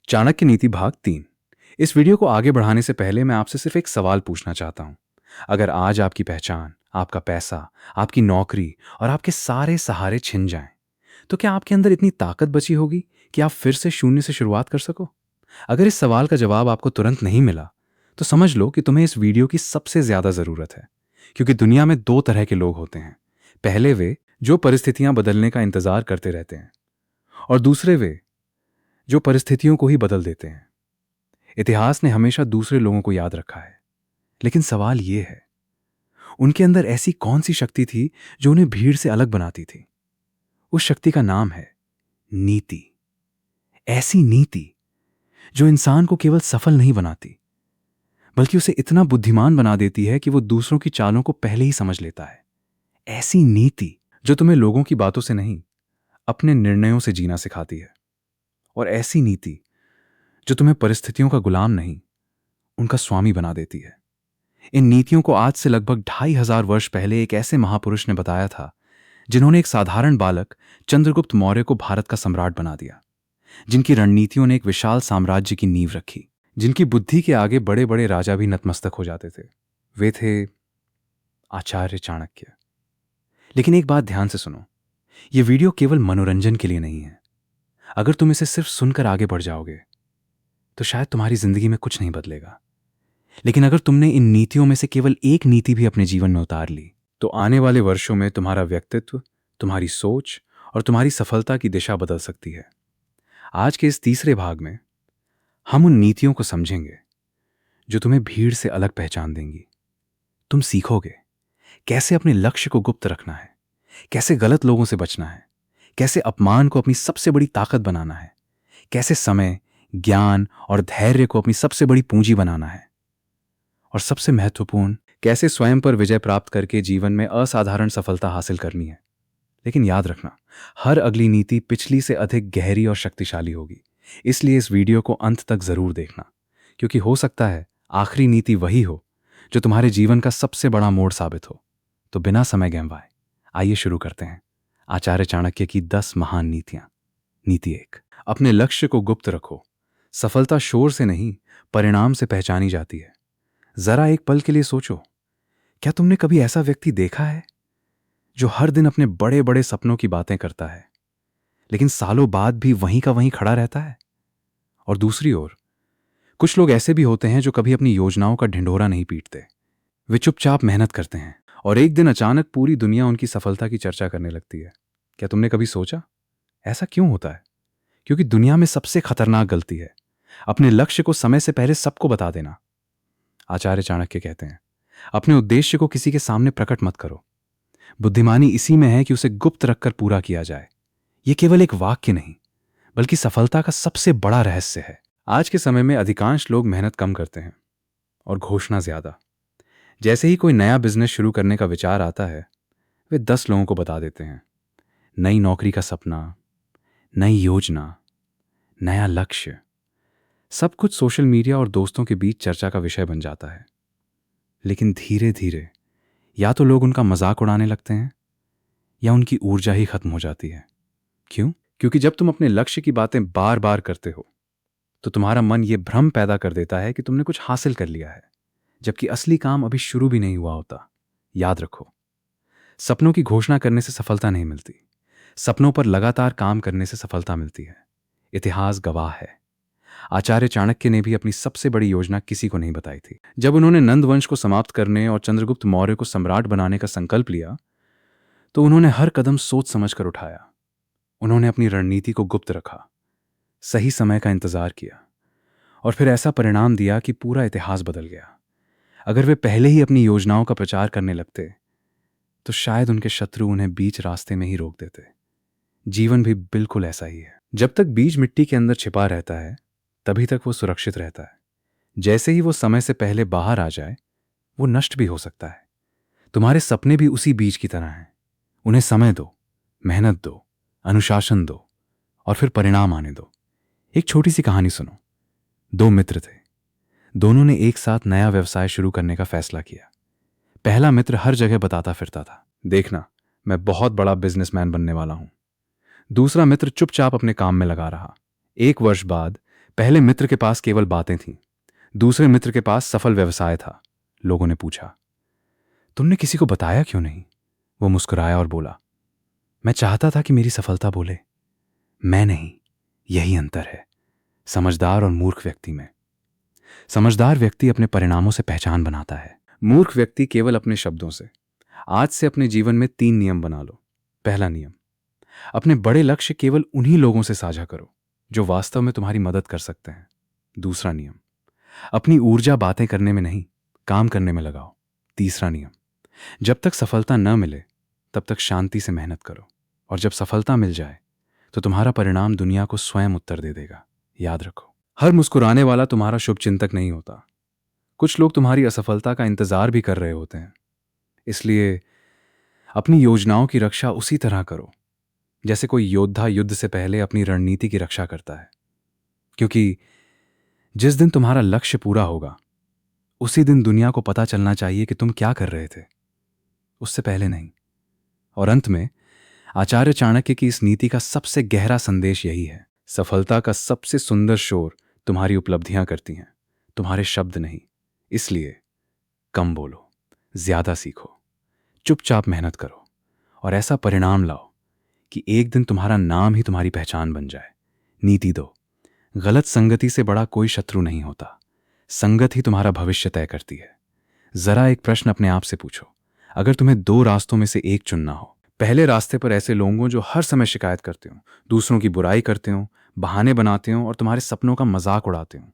चाणक्य नीति भाग 3। इस वीडियो को आगे बढ़ाने से पहले मैं आपसे सिर्फ एक सवाल पूछना चाहता हूं। अगर आज आपकी पहचान, आपका पैसा, आपकी नौकरी और आपके सारे सहारे छिन जाएं, तो क्या आपके अंदर इतनी ताकत बची होगी कि आप फिर से शून्य से शुरुआत कर सको? अगर इस सवाल का जवाब आपको तुरंत नहीं मिला, तो समझ लो कि तुम्हें इस वीडियो की सबसे ज्यादा जरूरत है। क्योंकि दुनिया में दो तरह के लोग होते हैं। पहले वे जो परिस्थितियां बदलने का इंतजार करते रहते हैं, और दूसरे वे जो परिस्थितियों को ही बदल देते हैं। इतिहास ने हमेशा दूसरे लोगों को याद रखा है, लेकिन सवाल यह है, उनके अंदर ऐसी कौन सी शक्ति थी जो उन्हें भीड़ से अलग बनाती थी? उस शक्ति का नाम है नीति। ऐसी नीति जो इंसान को केवल सफल नहीं बनाती, बल्कि उसे इतना बुद्धिमान बना देती है कि वो दूसरों की चालों को पहले ही समझ लेता है। ऐसी नीति जो तुम्हें लोगों की बातों से नहीं, अपने निर्णयों से जीना सिखाती है। और ऐसी नीति जो तुम्हें परिस्थितियों का गुलाम नहीं, उनका स्वामी बना देती है। इन नीतियों को आज से लगभग 2500 वर्ष पहले एक ऐसे महापुरुष ने बताया था, जिन्होंने एक साधारण बालक चंद्रगुप्त मौर्य को भारत का सम्राट बना दिया, जिनकी रणनीतियों ने एक विशाल साम्राज्य की नींव रखी, जिनकी बुद्धि के आगे बड़े बड़े राजा भी नतमस्तक हो जाते थे। वे थे आचार्य चाणक्य। लेकिन एक बात ध्यान से सुनो, यह वीडियो केवल मनोरंजन के लिए नहीं है। अगर तुम इसे सिर्फ सुनकर आगे बढ़ जाओगे, तो शायद तुम्हारी जिंदगी में कुछ नहीं बदलेगा। लेकिन अगर तुमने इन नीतियों में से केवल एक नीति भी अपने जीवन में उतार ली, तो आने वाले वर्षों में तुम्हारा व्यक्तित्व, तुम्हारी सोच और तुम्हारी सफलता की दिशा बदल सकती है। आज के इस तीसरे भाग में हम उन नीतियों को समझेंगे जो तुम्हें भीड़ से अलग पहचान देंगी। तुम सीखोगे कैसे अपने लक्ष्य को गुप्त रखना है, कैसे गलत लोगों से बचना है, कैसे अपमान को अपनी सबसे बड़ी ताकत बनाना है, कैसे समय, ज्ञान और धैर्य को अपनी सबसे बड़ी पूंजी बनाना है, और सबसे महत्वपूर्ण, कैसे स्वयं पर विजय प्राप्त करके जीवन में असाधारण सफलता हासिल करनी है। लेकिन याद रखना, हर अगली नीति पिछली से अधिक गहरी और शक्तिशाली होगी। इसलिए इस वीडियो को अंत तक जरूर देखना, क्योंकि हो सकता है आखिरी नीति वही हो जो तुम्हारे जीवन का सबसे बड़ा मोड़ साबित हो। तो बिना समय गंवाए आइए शुरू करते हैं आचार्य चाणक्य की 10 महान नीतियां। नीति 1, अपने लक्ष्य को गुप्त रखो। सफलता शोर से नहीं, परिणाम से पहचानी जाती है। जरा एक पल के लिए सोचो, क्या तुमने कभी ऐसा व्यक्ति देखा है जो हर दिन अपने बड़े बड़े सपनों की बातें करता है, लेकिन सालों बाद भी वहीं का वहीं खड़ा रहता है? और दूसरी ओर, कुछ लोग ऐसे भी होते हैं जो कभी अपनी योजनाओं का ढिंढोरा नहीं पीटते। वे चुपचाप मेहनत करते हैं, और एक दिन अचानक पूरी दुनिया उनकी सफलता की चर्चा करने लगती है। क्या तुमने कभी सोचा ऐसा क्यों होता है? क्योंकि दुनिया में सबसे खतरनाक गलती है अपने लक्ष्य को समय से पहले सबको बता देना। आचार्य चाणक्य कहते हैं, अपने उद्देश्य को किसी के सामने प्रकट मत करो। बुद्धिमानी इसी में है कि उसे गुप्त रखकर पूरा किया जाए। यह केवल एक वाक्य नहीं, बल्कि सफलता का सबसे बड़ा रहस्य है। आज के समय में अधिकांश लोग मेहनत कम करते हैं और घोषणा ज्यादा। जैसे ही कोई नया बिजनेस शुरू करने का विचार आता है, वे 10 लोगों को बता देते हैं। नई नौकरी का सपना, नई योजना, नया लक्ष्य, सब कुछ सोशल मीडिया और दोस्तों के बीच चर्चा का विषय बन जाता है। लेकिन धीरे धीरे या तो लोग उनका मजाक उड़ाने लगते हैं, या उनकी ऊर्जा ही खत्म हो जाती है। क्यों? क्योंकि जब तुम अपने लक्ष्य की बातें बार बार करते हो, तो तुम्हारा मन यह भ्रम पैदा कर देता है कि तुमने कुछ हासिल कर लिया है, जबकि असली काम अभी शुरू भी नहीं हुआ होता। याद रखो, सपनों की घोषणा करने से सफलता नहीं मिलती, सपनों पर लगातार काम करने से सफलता मिलती है। इतिहास गवाह है। आचार्य चाणक्य ने भी अपनी सबसे बड़ी योजना किसी को नहीं बताई थी। जब उन्होंने नंद वंश को समाप्त करने और चंद्रगुप्त मौर्य को सम्राट बनाने का संकल्प लिया, तो उन्होंने हर कदम सोच समझकर उठाया। उन्होंने अपनी रणनीति को गुप्त रखा, सही समय का इंतजार किया, और फिर ऐसा परिणाम दिया कि पूरा इतिहास बदल गया। अगर वे पहले ही अपनी योजनाओं का प्रचार करने लगते, तो शायद उनके शत्रु उन्हें बीच रास्ते में ही रोक देते। जीवन भी बिल्कुल ऐसा ही है। जब तक बीज मिट्टी के अंदर छिपा रहता है, तभी तक वो सुरक्षित रहता है। जैसे ही वो समय से पहले बाहर आ जाए, वो नष्ट भी हो सकता है। तुम्हारे सपने भी उसी बीज की तरह हैं। उन्हें समय दो, मेहनत दो, अनुशासन दो, और फिर परिणाम आने दो। एक छोटी सी कहानी सुनो। 2 मित्र थे। दोनों ने एक साथ नया व्यवसाय शुरू करने का फैसला किया। पहला मित्र हर जगह बताता फिरता था, देखना, मैं बहुत बड़ा बिजनेसमैन बनने वाला हूं। दूसरा मित्र चुपचाप अपने काम में लगा रहा। 1 वर्ष बाद पहले मित्र के पास केवल बातें थीं, दूसरे मित्र के पास सफल व्यवसाय था। लोगों ने पूछा, तुमने किसी को बताया क्यों नहीं? वो मुस्कुराया और बोला, मैं चाहता था कि मेरी सफलता बोले, मैं नहीं। यही अंतर है समझदार और मूर्ख व्यक्ति में। समझदार व्यक्ति अपने परिणामों से पहचान बनाता है, मूर्ख व्यक्ति केवल अपने शब्दों से। आज से अपने जीवन में 3 नियम बना लो। पहला नियम, अपने बड़े लक्ष्य केवल उन्हीं लोगों से साझा करो जो वास्तव में तुम्हारी मदद कर सकते हैं। दूसरा नियम, अपनी ऊर्जा बातें करने में नहीं, काम करने में लगाओ। तीसरा नियम, जब तक सफलता न मिले तब तक शांति से मेहनत करो, और जब सफलता मिल जाए तो तुम्हारा परिणाम दुनिया को स्वयं उत्तर दे देगा। याद रखो, हर मुस्कुराने वाला तुम्हारा शुभ चिंतक नहीं होता। कुछ लोग तुम्हारी असफलता का इंतजार भी कर रहे होते हैं। इसलिए अपनी योजनाओं की रक्षा उसी तरह करो जैसे कोई योद्धा युद्ध से पहले अपनी रणनीति की रक्षा करता है। क्योंकि जिस दिन तुम्हारा लक्ष्य पूरा होगा उसी दिन दुनिया को पता चलना चाहिए कि तुम क्या कर रहे थे, उससे पहले नहीं। और अंत में आचार्य चाणक्य की इस नीति का सबसे गहरा संदेश यही है, सफलता का सबसे सुंदर शोर तुम्हारी उपलब्धियां करती हैं, तुम्हारे शब्द नहीं। इसलिए कम बोलो, ज्यादा सीखो, चुपचाप मेहनत करो और ऐसा परिणाम लाओ कि एक दिन तुम्हारा नाम ही तुम्हारी पहचान बन जाए। नीति दो, गलत संगति से बड़ा कोई शत्रु नहीं होता, संगत ही तुम्हारा भविष्य तय करती है। जरा एक प्रश्न अपने आप से पूछो, अगर तुम्हें 2 रास्तों में से एक चुनना हो, पहले रास्ते पर ऐसे लोग हों जो हर समय शिकायत करते हो, दूसरों की बुराई करते हो, बहाने बनाते हो और तुम्हारे सपनों का मजाक उड़ाते हो।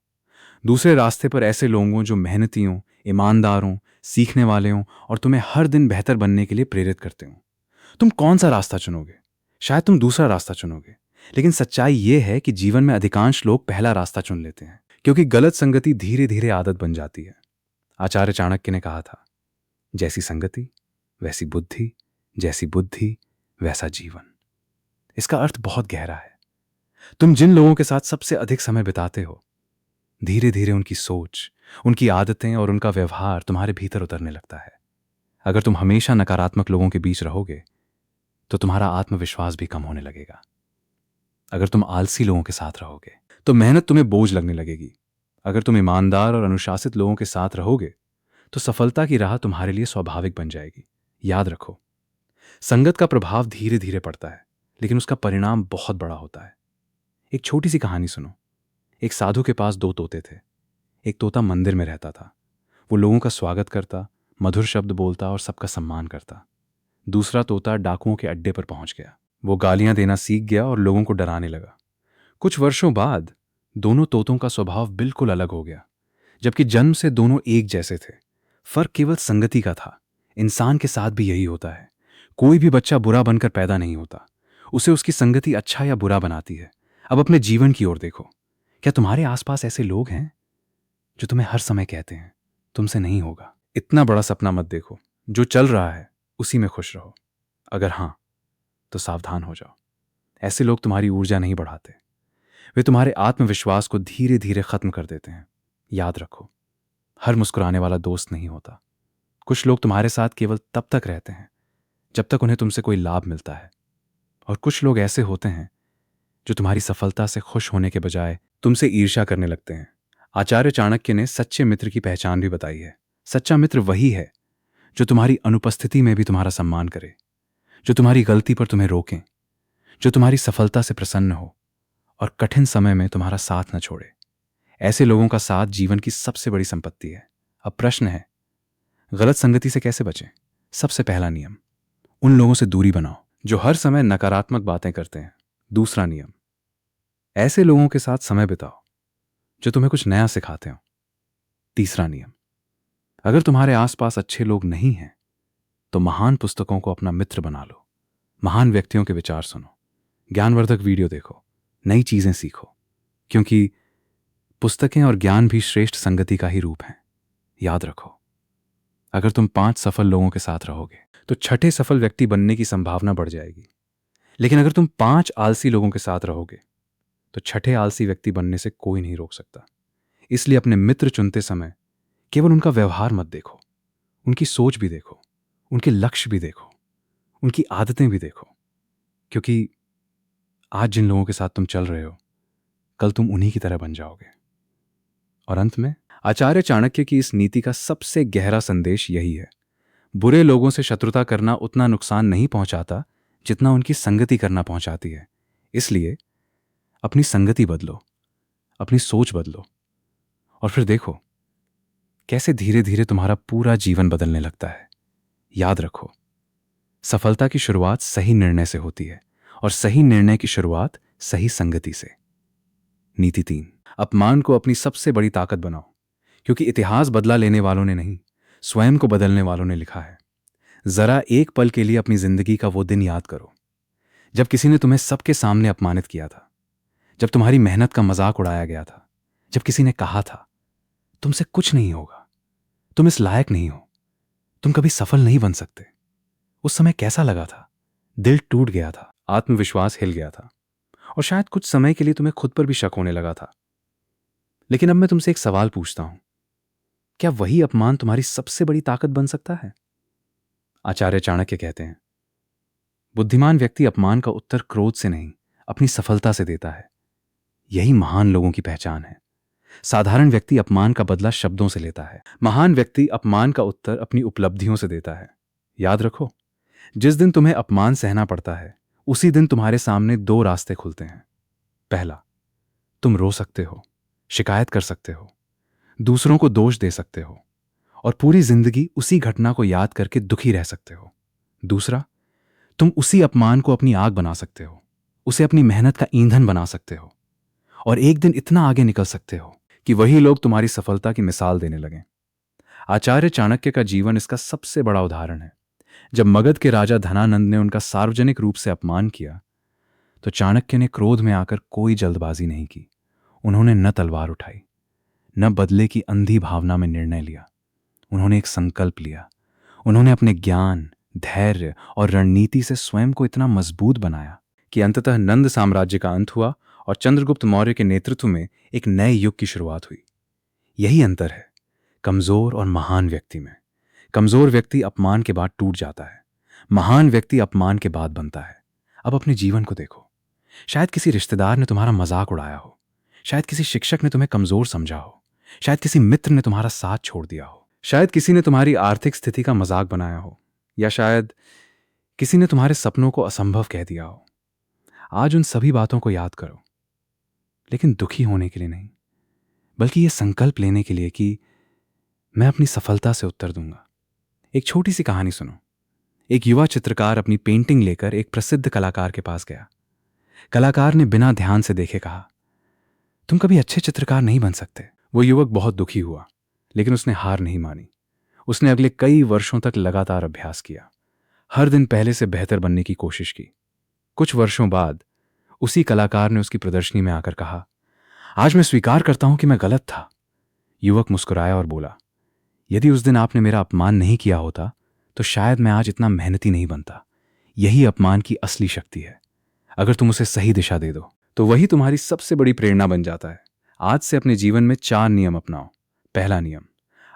दूसरे रास्ते पर ऐसे लोग हों जो मेहनती हों, ईमानदार हों, सीखने वाले हों और तुम्हें हर दिन बेहतर बनने के लिए प्रेरित करते हो। तुम कौन सा रास्ता चुनोगे? शायद तुम दूसरा रास्ता चुनोगे, लेकिन सच्चाई यह है कि जीवन में अधिकांश लोग पहला रास्ता चुन लेते हैं, क्योंकि गलत संगति धीरे धीरे आदत बन जाती है। आचार्य चाणक्य ने कहा था, जैसी संगति वैसी बुद्धि, जैसी बुद्धि वैसा जीवन। इसका अर्थ बहुत गहरा है। तुम जिन लोगों के साथ सबसे अधिक समय बिताते हो, धीरे धीरे उनकी सोच, उनकी आदतें और उनका व्यवहार तुम्हारे भीतर उतरने लगता है। अगर तुम हमेशा नकारात्मक लोगों के बीच रहोगे तो तुम्हारा आत्मविश्वास भी कम होने लगेगा। अगर तुम आलसी लोगों के साथ रहोगे तो मेहनत तुम्हें बोझ लगने लगेगी। अगर तुम ईमानदार और अनुशासित लोगों के साथ रहोगे तो सफलता की राह तुम्हारे लिए स्वाभाविक बन जाएगी। याद रखो, संगत का प्रभाव धीरे धीरे पड़ता है, लेकिन उसका परिणाम बहुत बड़ा होता है। एक छोटी सी कहानी सुनो। एक साधु के पास 2 तोते थे। एक तोता मंदिर में रहता था, वो लोगों का स्वागत करता, मधुर शब्द बोलता और सबका सम्मान करता। दूसरा तोता डाकुओं के अड्डे पर पहुंच गया। वो गालियां देना सीख गया और लोगों को डराने लगा। कुछ वर्षों बाद दोनों तोतों का स्वभाव बिल्कुल अलग हो गया, जबकि जन्म से दोनों एक जैसे थे। फर्क केवल संगति का था। इंसान के साथ भी यही होता है। कोई भी बच्चा बुरा बनकर पैदा नहीं होता, उसे उसकी संगति अच्छा या बुरा बनाती है। अब अपने जीवन की ओर देखो। क्या तुम्हारे आसपास ऐसे लोग हैं जो तुम्हें हर समय कहते हैं तुमसे नहीं होगा? इतना बड़ा सपना मत देखो। जो चल रहा है उसी में खुश रहो। अगर हां तो सावधान हो जाओ। ऐसे लोग तुम्हारी ऊर्जा नहीं बढ़ाते, वे तुम्हारे आत्मविश्वास को धीरे धीरे खत्म कर देते हैं। याद रखो, हर मुस्कुराने वाला दोस्त नहीं होता। कुछ लोग तुम्हारे साथ केवल तब तक रहते हैं जब तक उन्हें तुमसे कोई लाभ मिलता है, और कुछ लोग ऐसे होते हैं जो तुम्हारी सफलता से खुश होने के बजाय तुमसे ईर्ष्या करने लगते हैं। आचार्य चाणक्य ने सच्चे मित्र की पहचान भी बताई है। सच्चा मित्र वही है जो तुम्हारी अनुपस्थिति में भी तुम्हारा सम्मान करे, जो तुम्हारी गलती पर तुम्हें रोकें, जो तुम्हारी सफलता से प्रसन्न हो और कठिन समय में तुम्हारा साथ न छोड़े। ऐसे लोगों का साथ जीवन की सबसे बड़ी संपत्ति है। अब प्रश्न है, गलत संगति से कैसे बचें? सबसे पहला नियम, उन लोगों से दूरी बनाओ जो हर समय नकारात्मक बातें करते हैं। दूसरा नियम, ऐसे लोगों के साथ समय बिताओ जो तुम्हें कुछ नया सिखाते हो। तीसरा नियम, अगर तुम्हारे आसपास अच्छे लोग नहीं हैं तो महान पुस्तकों को अपना मित्र बना लो। महान व्यक्तियों के विचार सुनो, ज्ञानवर्धक वीडियो देखो, नई चीजें सीखो, क्योंकि पुस्तकें और ज्ञान भी श्रेष्ठ संगति का ही रूप हैं। याद रखो, अगर तुम 5 सफल लोगों के साथ रहोगे तो छठे सफल व्यक्ति बनने की संभावना बढ़ जाएगी। लेकिन अगर तुम 5 आलसी लोगों के साथ रहोगे तो छठे आलसी व्यक्ति बनने से कोई नहीं रोक सकता। इसलिए अपने मित्र चुनते समय केवल उनका व्यवहार मत देखो, उनकी सोच भी देखो, उनके लक्ष्य भी देखो, उनकी आदतें भी देखो। क्योंकि आज जिन लोगों के साथ तुम चल रहे हो, कल तुम उन्हीं की तरह बन जाओगे। और अंत में आचार्य चाणक्य की इस नीति का सबसे गहरा संदेश यही है, बुरे लोगों से शत्रुता करना उतना नुकसान नहीं पहुंचाता जितना उनकी संगति करना पहुंचाती है। इसलिए अपनी संगति बदलो, अपनी सोच बदलो, और फिर देखो कैसे धीरे धीरे तुम्हारा पूरा जीवन बदलने लगता है। याद रखो, सफलता की शुरुआत सही निर्णय से होती है और सही निर्णय की शुरुआत सही संगति से। नीति 3, अपमान को अपनी सबसे बड़ी ताकत बनाओ, क्योंकि इतिहास बदला लेने वालों ने नहीं, स्वयं को बदलने वालों ने लिखा है। जरा एक पल के लिए अपनी जिंदगी का वो दिन याद करो जब किसी ने तुम्हें सबके सामने अपमानित किया था, जब तुम्हारी मेहनत का मजाक उड़ाया गया था, जब किसी ने कहा था तुमसे कुछ नहीं होगा, तुम इस लायक नहीं हो, तुम कभी सफल नहीं बन सकते। उस समय कैसा लगा था? दिल टूट गया था, आत्मविश्वास हिल गया था, और शायद कुछ समय के लिए तुम्हें खुद पर भी शक होने लगा था। लेकिन अब मैं तुमसे एक सवाल पूछता हूं, क्या वही अपमान तुम्हारी सबसे बड़ी ताकत बन सकता है? आचार्य चाणक्य कहते हैं, बुद्धिमान व्यक्ति अपमान का उत्तर क्रोध से नहीं, अपनी सफलता से देता है। यही महान लोगों की पहचान है। साधारण व्यक्ति अपमान का बदला शब्दों से लेता है, महान व्यक्ति अपमान का उत्तर अपनी उपलब्धियों से देता है। याद रखो, जिस दिन तुम्हें अपमान सहना पड़ता है उसी दिन तुम्हारे सामने 2 रास्ते खुलते हैं। पहला, तुम रो सकते हो, शिकायत कर सकते हो, दूसरों को दोष दे सकते हो और पूरी जिंदगी उसी घटना को याद करके दुखी रह सकते हो। दूसरा, तुम उसी अपमान को अपनी आग बना सकते हो, उसे अपनी मेहनत का ईंधन बना सकते हो, और एक दिन इतना आगे निकल सकते हो कि वही लोग तुम्हारी सफलता की मिसाल देने लगें। आचार्य चाणक्य का जीवन इसका सबसे बड़ा उदाहरण है। जब मगध के राजा धनानंद ने उनका सार्वजनिक रूप से अपमान किया तो चाणक्य ने क्रोध में आकर कोई जल्दबाजी नहीं की। उन्होंने न तलवार उठाई, न बदले की अंधी भावना में निर्णय लिया। उन्होंने एक संकल्प लिया। उन्होंने अपने ज्ञान, धैर्य और रणनीति से स्वयं को इतना मजबूत बनाया कि अंततः नंद साम्राज्य का अंत हुआ और चंद्रगुप्त मौर्य के नेतृत्व में एक नए युग की शुरुआत हुई। यही अंतर है कमजोर और महान व्यक्ति में। कमजोर व्यक्ति अपमान के बाद टूट जाता है, महान व्यक्ति अपमान के बाद बनता है। अब अपने जीवन को देखो, शायद किसी रिश्तेदार ने तुम्हारा मजाक उड़ाया हो, शायद किसी शिक्षक ने तुम्हें कमजोर समझा हो, शायद किसी मित्र ने तुम्हारा साथ छोड़ दिया हो, शायद किसी ने तुम्हारी आर्थिक स्थिति का मजाक बनाया हो, या शायद किसी ने तुम्हारे सपनों को असंभव कह दिया हो। आज उन सभी बातों को याद करो, लेकिन दुखी होने के लिए नहीं, बल्कि यह संकल्प लेने के लिए कि मैं अपनी सफलता से उत्तर दूंगा। एक छोटी सी कहानी सुनो। एक युवा चित्रकार अपनी पेंटिंग लेकर एक प्रसिद्ध कलाकार के पास गया। कलाकार ने बिना ध्यान से देखे कहा, तुम कभी अच्छे चित्रकार नहीं बन सकते। वो युवक बहुत दुखी हुआ, लेकिन उसने हार नहीं मानी। उसने अगले कई वर्षों तक लगातार अभ्यास किया, हर दिन पहले से बेहतर बनने की कोशिश की। कुछ वर्षों बाद उसी कलाकार ने उसकी प्रदर्शनी में आकर कहा, आज मैं स्वीकार करता हूं कि मैं गलत था। युवक मुस्कुराया और बोला, यदि उस दिन आपने मेरा अपमान नहीं किया होता तो शायद मैं आज इतना मेहनती नहीं बनता। यही अपमान की असली शक्ति है। अगर तुम उसे सही दिशा दे दो तो वही तुम्हारी सबसे बड़ी प्रेरणा बन जाता है। आज से अपने जीवन में 4 नियम अपनाओ। पहला नियम,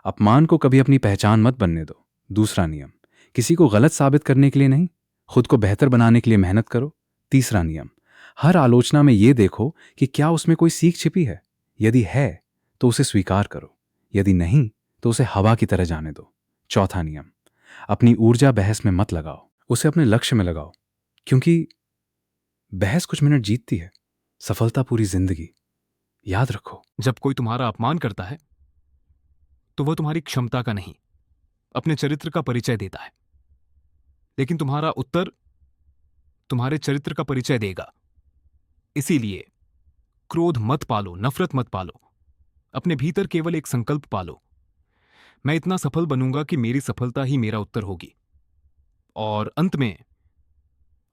अपमान को कभी अपनी पहचान मत बनने दो। दूसरा नियम, किसी को गलत साबित करने के लिए नहीं, खुद को बेहतर बनाने के लिए मेहनत करो। तीसरा नियम, हर आलोचना में यह देखो कि क्या उसमें कोई सीख छिपी है। यदि है तो उसे स्वीकार करो, यदि नहीं तो उसे हवा की तरह जाने दो। चौथा नियम, अपनी ऊर्जा बहस में मत लगाओ, उसे अपने लक्ष्य में लगाओ, क्योंकि बहस कुछ मिनट जीतती है, सफलता पूरी जिंदगी। याद रखो, जब कोई तुम्हारा अपमान करता है तो वह तुम्हारी क्षमता का नहीं, अपने चरित्र का परिचय देता है। लेकिन तुम्हारा उत्तर तुम्हारे चरित्र का परिचय देगा। इसीलिए क्रोध मत पालो, नफरत मत पालो। अपने भीतर केवल एक संकल्प पालो, मैं इतना सफल बनूंगा कि मेरी सफलता ही मेरा उत्तर होगी। और अंत में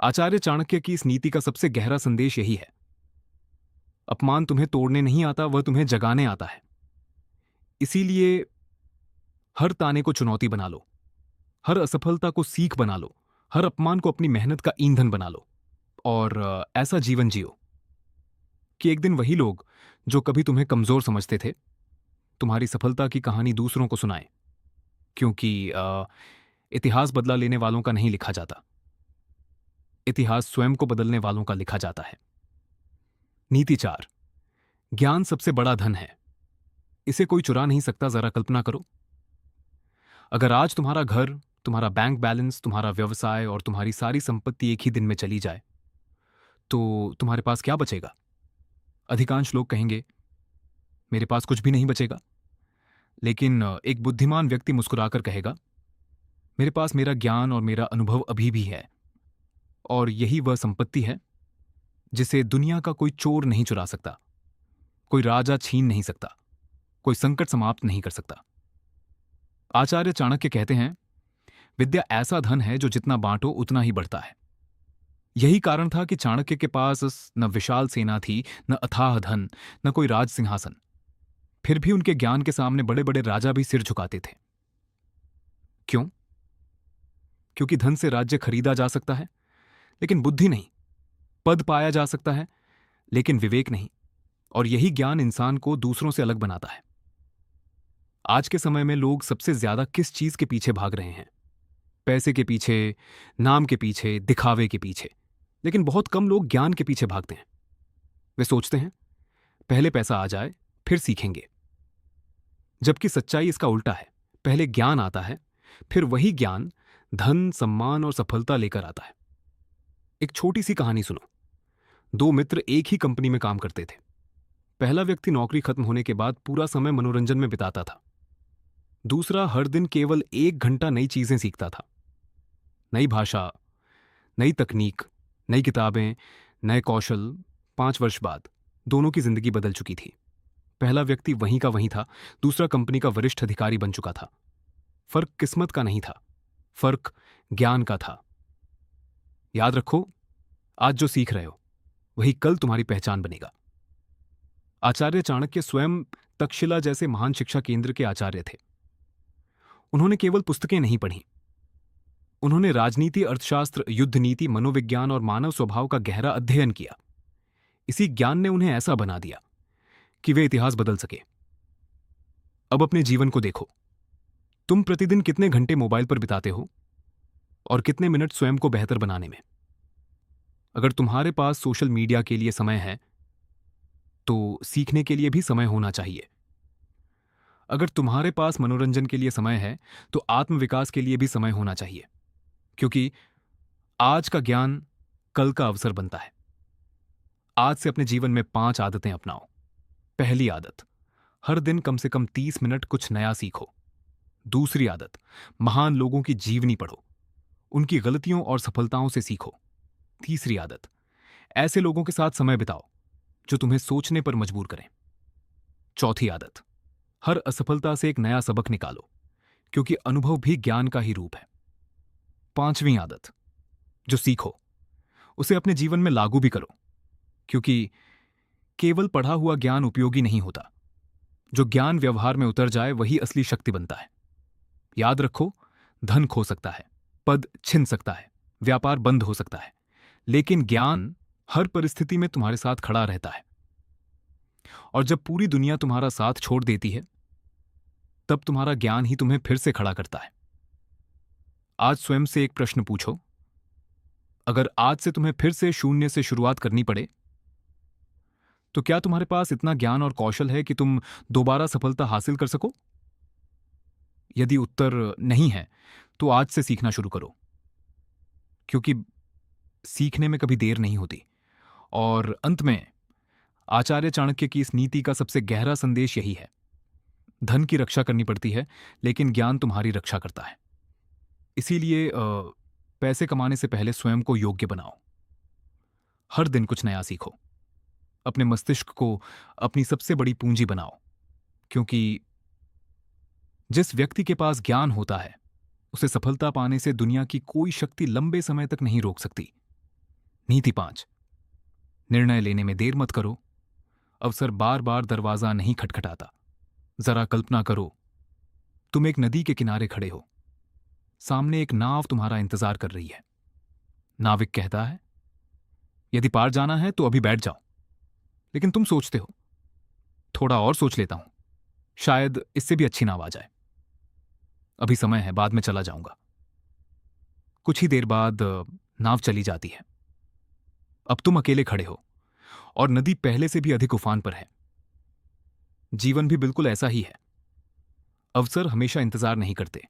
आचार्य चाणक्य की इस नीति का सबसे गहरा संदेश यही है, अपमान तुम्हें तोड़ने नहीं आता, वह तुम्हें जगाने आता है। इसीलिए हर ताने को चुनौती बना लो, हर असफलता को सीख बना लो, हर अपमान को अपनी मेहनत का ईंधन बना लो, और ऐसा जीवन जियो कि एक दिन वही लोग जो कभी तुम्हें कमजोर समझते थे तुम्हारी सफलता की कहानी दूसरों को सुनाएं। क्योंकि इतिहास बदला लेने वालों का नहीं लिखा जाता, इतिहास स्वयं को बदलने वालों का लिखा जाता है। नीति 4, ज्ञान सबसे बड़ा धन है, इसे कोई चुरा नहीं सकता। जरा कल्पना करो, अगर आज तुम्हारा घर, तुम्हारा बैंक बैलेंस, तुम्हारा व्यवसाय और तुम्हारी सारी संपत्ति एक ही दिन में चली जाए, तो तुम्हारे पास क्या बचेगा? अधिकांश लोग कहेंगे, मेरे पास कुछ भी नहीं बचेगा। लेकिन एक बुद्धिमान व्यक्ति मुस्कुराकर कहेगा, मेरे पास मेरा ज्ञान और मेरा अनुभव अभी भी है, और यही वह संपत्ति है जिसे दुनिया का कोई चोर नहीं चुरा सकता, कोई राजा छीन नहीं सकता, कोई संकट समाप्त नहीं कर सकता। आचार्य चाणक्य कहते हैं, विद्या ऐसा धन है जो जितना बांटो उतना ही बढ़ता है। यही कारण था कि चाणक्य के पास न विशाल सेना थी, न अथाह धन, न कोई राज सिंहासन। फिर भी उनके ज्ञान के सामने बड़े बड़े राजा भी सिर झुकाते थे। क्यों? क्योंकि धन से राज्य खरीदा जा सकता है, लेकिन बुद्धि नहीं। पद पाया जा सकता है, लेकिन विवेक नहीं। और यही ज्ञान इंसान को दूसरों से अलग बनाता है। आज के समय में लोग सबसे ज्यादा किस चीज के पीछे भाग रहे हैं? पैसे के पीछे, नाम के पीछे, दिखावे के पीछे। लेकिन बहुत कम लोग ज्ञान के पीछे भागते हैं। वे सोचते हैं, पहले पैसा आ जाए फिर सीखेंगे। जबकि सच्चाई इसका उल्टा है। पहले ज्ञान आता है, फिर वही ज्ञान धन, सम्मान और सफलता लेकर आता है। एक छोटी सी कहानी सुनो। दो मित्र एक ही कंपनी में काम करते थे। पहला व्यक्ति नौकरी खत्म होने के बाद पूरा समय मनोरंजन में बिताता था। दूसरा हर दिन केवल 1 घंटा नई चीजें सीखता था। नई भाषा, नई तकनीक, नई किताबें, नए कौशल। 5 वर्ष बाद दोनों की जिंदगी बदल चुकी थी। पहला व्यक्ति वहीं का वहीं था, दूसरा कंपनी का वरिष्ठ अधिकारी बन चुका था। फर्क किस्मत का नहीं था, फर्क ज्ञान का था। याद रखो, आज जो सीख रहे हो वही कल तुम्हारी पहचान बनेगा। आचार्य चाणक्य स्वयं तक्षशिला जैसे महान शिक्षा केंद्र के आचार्य थे। उन्होंने केवल पुस्तकें नहीं पढ़ी, उन्होंने राजनीति, अर्थशास्त्र, युद्ध नीति, मनोविज्ञान और मानव स्वभाव का गहरा अध्ययन किया। इसी ज्ञान ने उन्हें ऐसा बना दिया कि वे इतिहास बदल सके। अब अपने जीवन को देखो, तुम प्रतिदिन कितने घंटे मोबाइल पर बिताते हो और कितने मिनट स्वयं को बेहतर बनाने में। अगर तुम्हारे पास सोशल मीडिया के लिए समय है, तो सीखने के लिए भी समय होना चाहिए। अगर तुम्हारे पास मनोरंजन के लिए समय है, तो आत्मविकास के लिए भी समय होना चाहिए। क्योंकि आज का ज्ञान कल का अवसर बनता है। आज से अपने जीवन में 5 आदतें अपनाओ। पहली आदत, हर दिन कम से कम 30 मिनट कुछ नया सीखो। दूसरी आदत, महान लोगों की जीवनी पढ़ो, उनकी गलतियों और सफलताओं से सीखो। तीसरी आदत, ऐसे लोगों के साथ समय बिताओ जो तुम्हें सोचने पर मजबूर करें। चौथी आदत, हर असफलता से एक नया सबक निकालो, क्योंकि अनुभव भी ज्ञान का ही रूप है। पांचवी आदत, जो सीखो उसे अपने जीवन में लागू भी करो, क्योंकि केवल पढ़ा हुआ ज्ञान उपयोगी नहीं होता। जो ज्ञान व्यवहार में उतर जाए वही असली शक्ति बनता है। याद रखो, धन खो सकता है, पद छिन सकता है, व्यापार बंद हो सकता है, लेकिन ज्ञान हर परिस्थिति में तुम्हारे साथ खड़ा रहता है। और जब पूरी दुनिया तुम्हारा साथ छोड़ देती है, तब तुम्हारा ज्ञान ही तुम्हें फिर से खड़ा करता है। आज स्वयं से एक प्रश्न पूछो, अगर आज से तुम्हें फिर से शून्य से शुरुआत करनी पड़े, तो क्या तुम्हारे पास इतना ज्ञान और कौशल है कि तुम दोबारा सफलता हासिल कर सको? यदि उत्तर नहीं है, तो आज से सीखना शुरू करो, क्योंकि सीखने में कभी देर नहीं होती। और अंत में आचार्य चाणक्य की इस नीति का सबसे गहरा संदेश यही है, धन की रक्षा करनी पड़ती है, लेकिन ज्ञान तुम्हारी रक्षा करता है। इसीलिए पैसे कमाने से पहले स्वयं को योग्य बनाओ। हर दिन कुछ नया सीखो, अपने मस्तिष्क को अपनी सबसे बड़ी पूंजी बनाओ, क्योंकि जिस व्यक्ति के पास ज्ञान होता है, उसे सफलता पाने से दुनिया की कोई शक्ति लंबे समय तक नहीं रोक सकती। नीति 5, निर्णय लेने में देर मत करो। अवसर बार बार दरवाजा नहीं खटखटाता। जरा कल्पना करो, तुम एक नदी के किनारे खड़े हो, सामने एक नाव तुम्हारा इंतजार कर रही है। नाविक कहता है, यदि पार जाना है तो अभी बैठ जाओ। लेकिन तुम सोचते हो, थोड़ा और सोच लेता हूं, शायद इससे भी अच्छी नाव आ जाए। अभी समय है, बाद में चला जाऊंगा। कुछ ही देर बाद नाव चली जाती है। अब तुम अकेले खड़े हो और नदी पहले से भी अधिक उफान पर है। जीवन भी बिल्कुल ऐसा ही है। अवसर हमेशा इंतजार नहीं करते,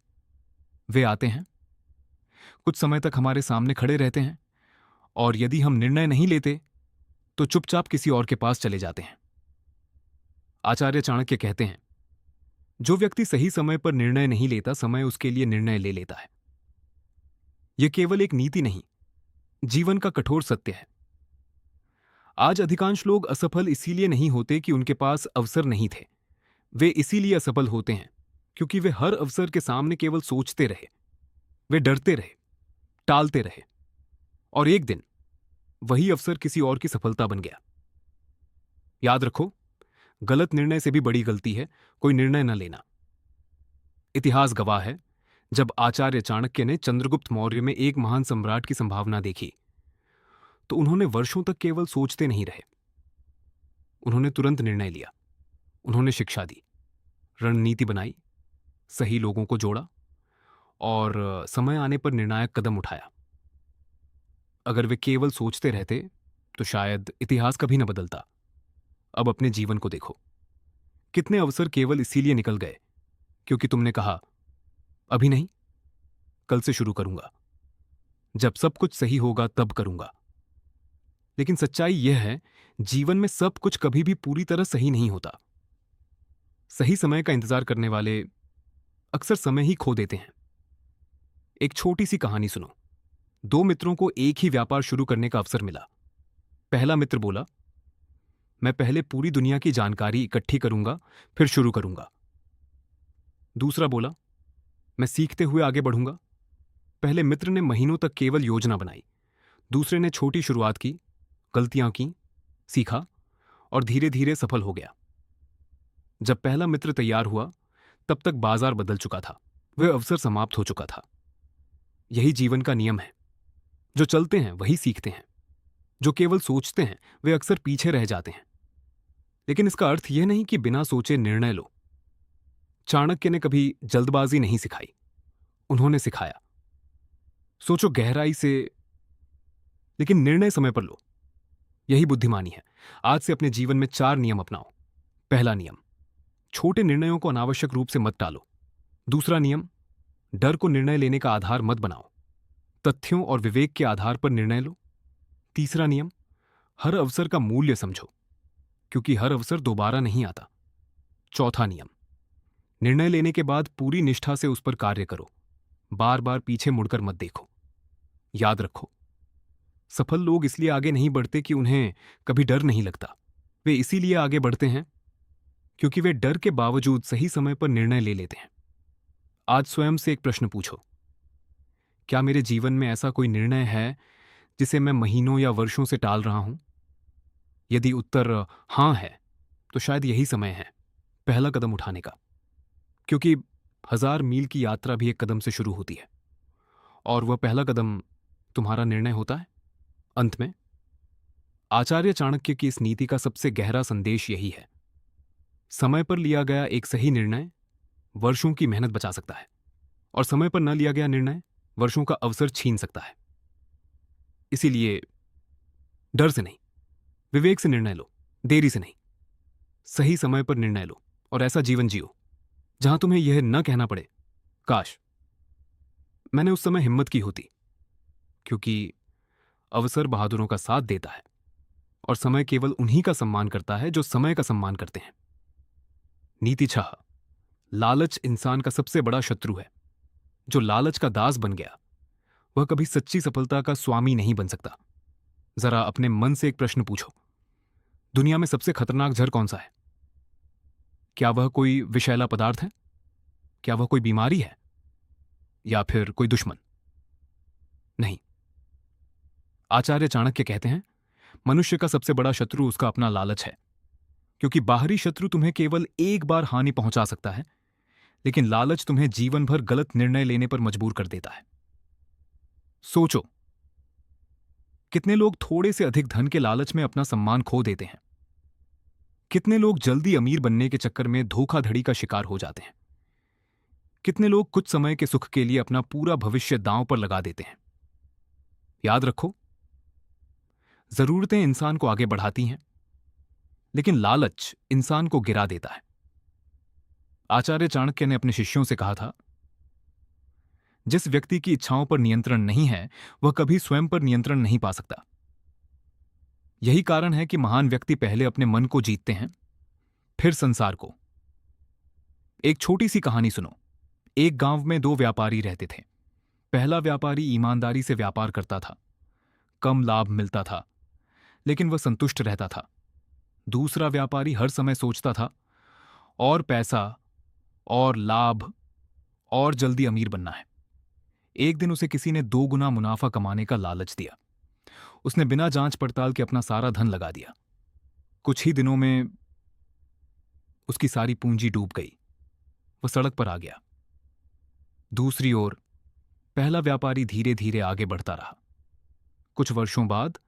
वे आते हैं, कुछ समय तक हमारे सामने खड़े रहते हैं, और यदि हम निर्णय नहीं लेते तो चुपचाप किसी और के पास चले जाते हैं। आचार्य चाणक्य कहते हैं, जो व्यक्ति सही समय पर निर्णय नहीं लेता, समय उसके लिए निर्णय ले लेता है। यह केवल एक नीति नहीं, जीवन का कठोर सत्य है। आज अधिकांश लोग असफल इसीलिए नहीं होते कि उनके पास अवसर नहीं थे, वे इसीलिए असफल होते हैं क्योंकि वे हर अवसर के सामने केवल सोचते रहे, वे डरते रहे, टालते रहे, और एक दिन वही अवसर किसी और की सफलता बन गया। याद रखो, गलत निर्णय से भी बड़ी गलती है कोई निर्णय न लेना। इतिहास गवाह है, जब आचार्य चाणक्य ने चंद्रगुप्त मौर्य में एक महान सम्राट की संभावना देखी तो उन्होंने वर्षों तक केवल सोचते नहीं रहे, उन्होंने तुरंत निर्णय लिया। उन्होंने शिक्षा दी, रणनीति बनाई, सही लोगों को जोड़ा, और समय आने पर निर्णायक कदम उठाया। अगर वे केवल सोचते रहते तो शायद इतिहास कभी न बदलता। अब अपने जीवन को देखो, कितने अवसर केवल इसीलिए निकल गए क्योंकि तुमने कहा, अभी नहीं, कल से शुरू करूंगा, जब सब कुछ सही होगा तब करूंगा। लेकिन सच्चाई यह है, जीवन में सब कुछ कभी भी पूरी तरह सही नहीं होता। सही समय का इंतजार करने वाले अक्सर समय ही खो देते हैं। एक छोटी सी कहानी सुनो। दो मित्रों को एक ही व्यापार शुरू करने का अवसर मिला। पहला मित्र बोला, मैं पहले पूरी दुनिया की जानकारी इकट्ठी करूंगा, फिर शुरू करूंगा। दूसरा बोला, मैं सीखते हुए आगे बढ़ूंगा। पहले मित्र ने महीनों तक केवल योजना बनाई, दूसरे ने छोटी शुरुआत की, गलतियां की, सीखा और धीरे धीरे सफल हो गया। जब पहला मित्र तैयार हुआ तब तक बाजार बदल चुका था, वह अवसर समाप्त हो चुका था। यही जीवन का नियम है, जो चलते हैं वही सीखते हैं, जो केवल सोचते हैं वे अक्सर पीछे रह जाते हैं। लेकिन इसका अर्थ यह नहीं कि बिना सोचे निर्णय लो। चाणक्य ने कभी जल्दबाजी नहीं सिखाई, उन्होंने सिखाया, सोचो गहराई से, लेकिन निर्णय समय पर लो। यही बुद्धिमानी है। आज से अपने जीवन में 4 नियम अपनाओ। पहला नियम, छोटे निर्णयों को अनावश्यक रूप से मत टालो। दूसरा नियम, डर को निर्णय लेने का आधार मत बनाओ, तथ्यों और विवेक के आधार पर निर्णय लो। तीसरा नियम, हर अवसर का मूल्य समझो, क्योंकि हर अवसर दोबारा नहीं आता। चौथा नियम, निर्णय लेने के बाद पूरी निष्ठा से उस पर कार्य करो, बार बार पीछे मुड़कर मत देखो। याद रखो, सफल लोग इसलिए आगे नहीं बढ़ते कि उन्हें कभी डर नहीं लगता, वे इसीलिए आगे बढ़ते हैं क्योंकि वे डर के बावजूद सही समय पर निर्णय ले लेते हैं। आज स्वयं से एक प्रश्न पूछो, क्या मेरे जीवन में ऐसा कोई निर्णय है जिसे मैं महीनों या वर्षों से टाल रहा हूं? यदि उत्तर हां है तो शायद यही समय है पहला कदम उठाने का, क्योंकि 1000 मील की यात्रा भी एक कदम से शुरू होती है, और वह पहला कदम तुम्हारा निर्णय होता है। अंत में आचार्य चाणक्य की इस नीति का सबसे गहरा संदेश यही है, समय पर लिया गया एक सही निर्णय वर्षों की मेहनत बचा सकता है, और समय पर न लिया गया निर्णय वर्षों का अवसर छीन सकता है। इसीलिए डर से नहीं, विवेक से निर्णय लो, देरी से नहीं, सही समय पर निर्णय लो, और ऐसा जीवन जियो जहां तुम्हें यह न कहना पड़े, काश मैंने उस समय हिम्मत की होती। क्योंकि अवसर बहादुरों का साथ देता है, और समय केवल उन्हीं का सम्मान करता है जो समय का सम्मान करते हैं। नीति 6, लालच इंसान का सबसे बड़ा शत्रु है। जो लालच का दास बन गया वह कभी सच्ची सफलता का स्वामी नहीं बन सकता। जरा अपने मन से एक प्रश्न पूछो, दुनिया में सबसे खतरनाक जहर कौन सा है? क्या वह कोई विषैला पदार्थ है? क्या वह कोई बीमारी है? या फिर कोई दुश्मन? नहीं। आचार्य चाणक्य कहते हैं, मनुष्य का सबसे बड़ा शत्रु उसका अपना लालच है, क्योंकि बाहरी शत्रु तुम्हें केवल एक बार हानि पहुंचा सकता है, लेकिन लालच तुम्हें जीवन भर गलत निर्णय लेने पर मजबूर कर देता है। सोचो, कितने लोग थोड़े से अधिक धन के लालच में अपना सम्मान खो देते हैं? कितने लोग जल्दी अमीर बनने के चक्कर में धोखाधड़ी का शिकार हो जाते हैं? कितने लोग कुछ समय के सुख के लिए अपना पूरा भविष्य दांव पर लगा देते हैं? याद रखो, जरूरतें इंसान को आगे बढ़ाती हैं, लेकिन लालच इंसान को गिरा देता है। आचार्य चाणक्य ने अपने शिष्यों से कहा था, जिस व्यक्ति की इच्छाओं पर नियंत्रण नहीं है वह कभी स्वयं पर नियंत्रण नहीं पा सकता। यही कारण है कि महान व्यक्ति पहले अपने मन को जीतते हैं, फिर संसार को। एक छोटी सी कहानी सुनो। एक गांव में दो व्यापारी रहते थे। पहला व्यापारी ईमानदारी से व्यापार करता था, कम लाभ मिलता था, लेकिन वह संतुष्ट रहता था। दूसरा व्यापारी हर समय सोचता था, और पैसा, और लाभ, और जल्दी अमीर बनना है। एक दिन उसे किसी ने 2 गुना मुनाफा कमाने का लालच दिया। उसने बिना जांच पड़ताल के अपना सारा धन लगा दिया। कुछ ही दिनों में उसकी सारी पूंजी डूब गई। वह सड़क पर आ गया। दूसरी ओर पहला व्यापारी धीरे धीरे आगे बढ़ता रहा। कुछ वर्षों बाद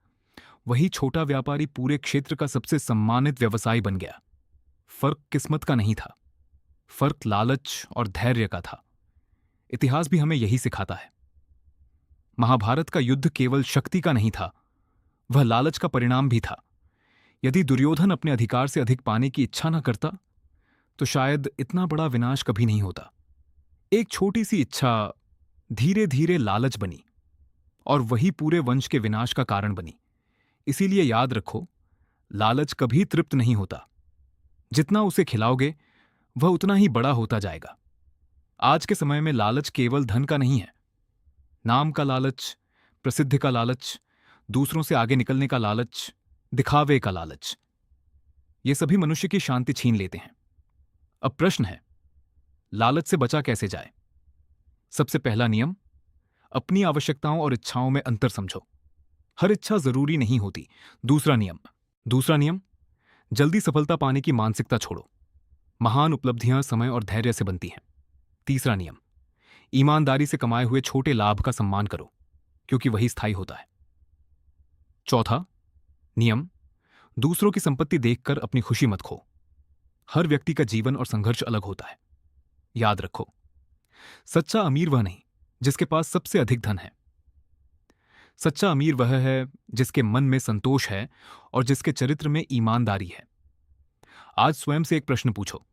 वही छोटा व्यापारी पूरे क्षेत्र का सबसे सम्मानित व्यवसायी बन गया। फर्क किस्मत का नहीं था, फर्क लालच और धैर्य का था। इतिहास भी हमें यही सिखाता है। महाभारत का युद्ध केवल शक्ति का नहीं था, वह लालच का परिणाम भी था। यदि दुर्योधन अपने अधिकार से अधिक पाने की इच्छा न करता तो शायद इतना बड़ा विनाश कभी नहीं होता। एक छोटी सी इच्छा धीरे धीरे लालच बनी, और वही पूरे वंश के विनाश का कारण बनी। इसीलिए याद रखो, लालच कभी तृप्त नहीं होता। जितना उसे खिलाओगे वह उतना ही बड़ा होता जाएगा। आज के समय में लालच केवल धन का नहीं है। नाम का लालच, प्रसिद्धि का लालच, दूसरों से आगे निकलने का लालच, दिखावे का लालच, ये सभी मनुष्य की शांति छीन लेते हैं। अब प्रश्न है, लालच से बचा कैसे जाए? सबसे पहला नियम, अपनी आवश्यकताओं और इच्छाओं में अंतर समझो। हर इच्छा जरूरी नहीं होती। दूसरा नियम, जल्दी सफलता पाने की मानसिकता छोड़ो। महान उपलब्धियां समय और धैर्य से बनती हैं। तीसरा नियम, ईमानदारी से कमाए हुए छोटे लाभ का सम्मान करो, क्योंकि वही स्थायी होता है। चौथा नियम, दूसरों की संपत्ति देखकर अपनी खुशी मत खो। हर व्यक्ति का जीवन और संघर्ष अलग होता है। याद रखो, सच्चा अमीर वह नहीं जिसके पास सबसे अधिक धन है। सच्चा अमीर वह है जिसके मन में संतोष है और जिसके चरित्र में ईमानदारी है। आज स्वयं से एक प्रश्न पूछो,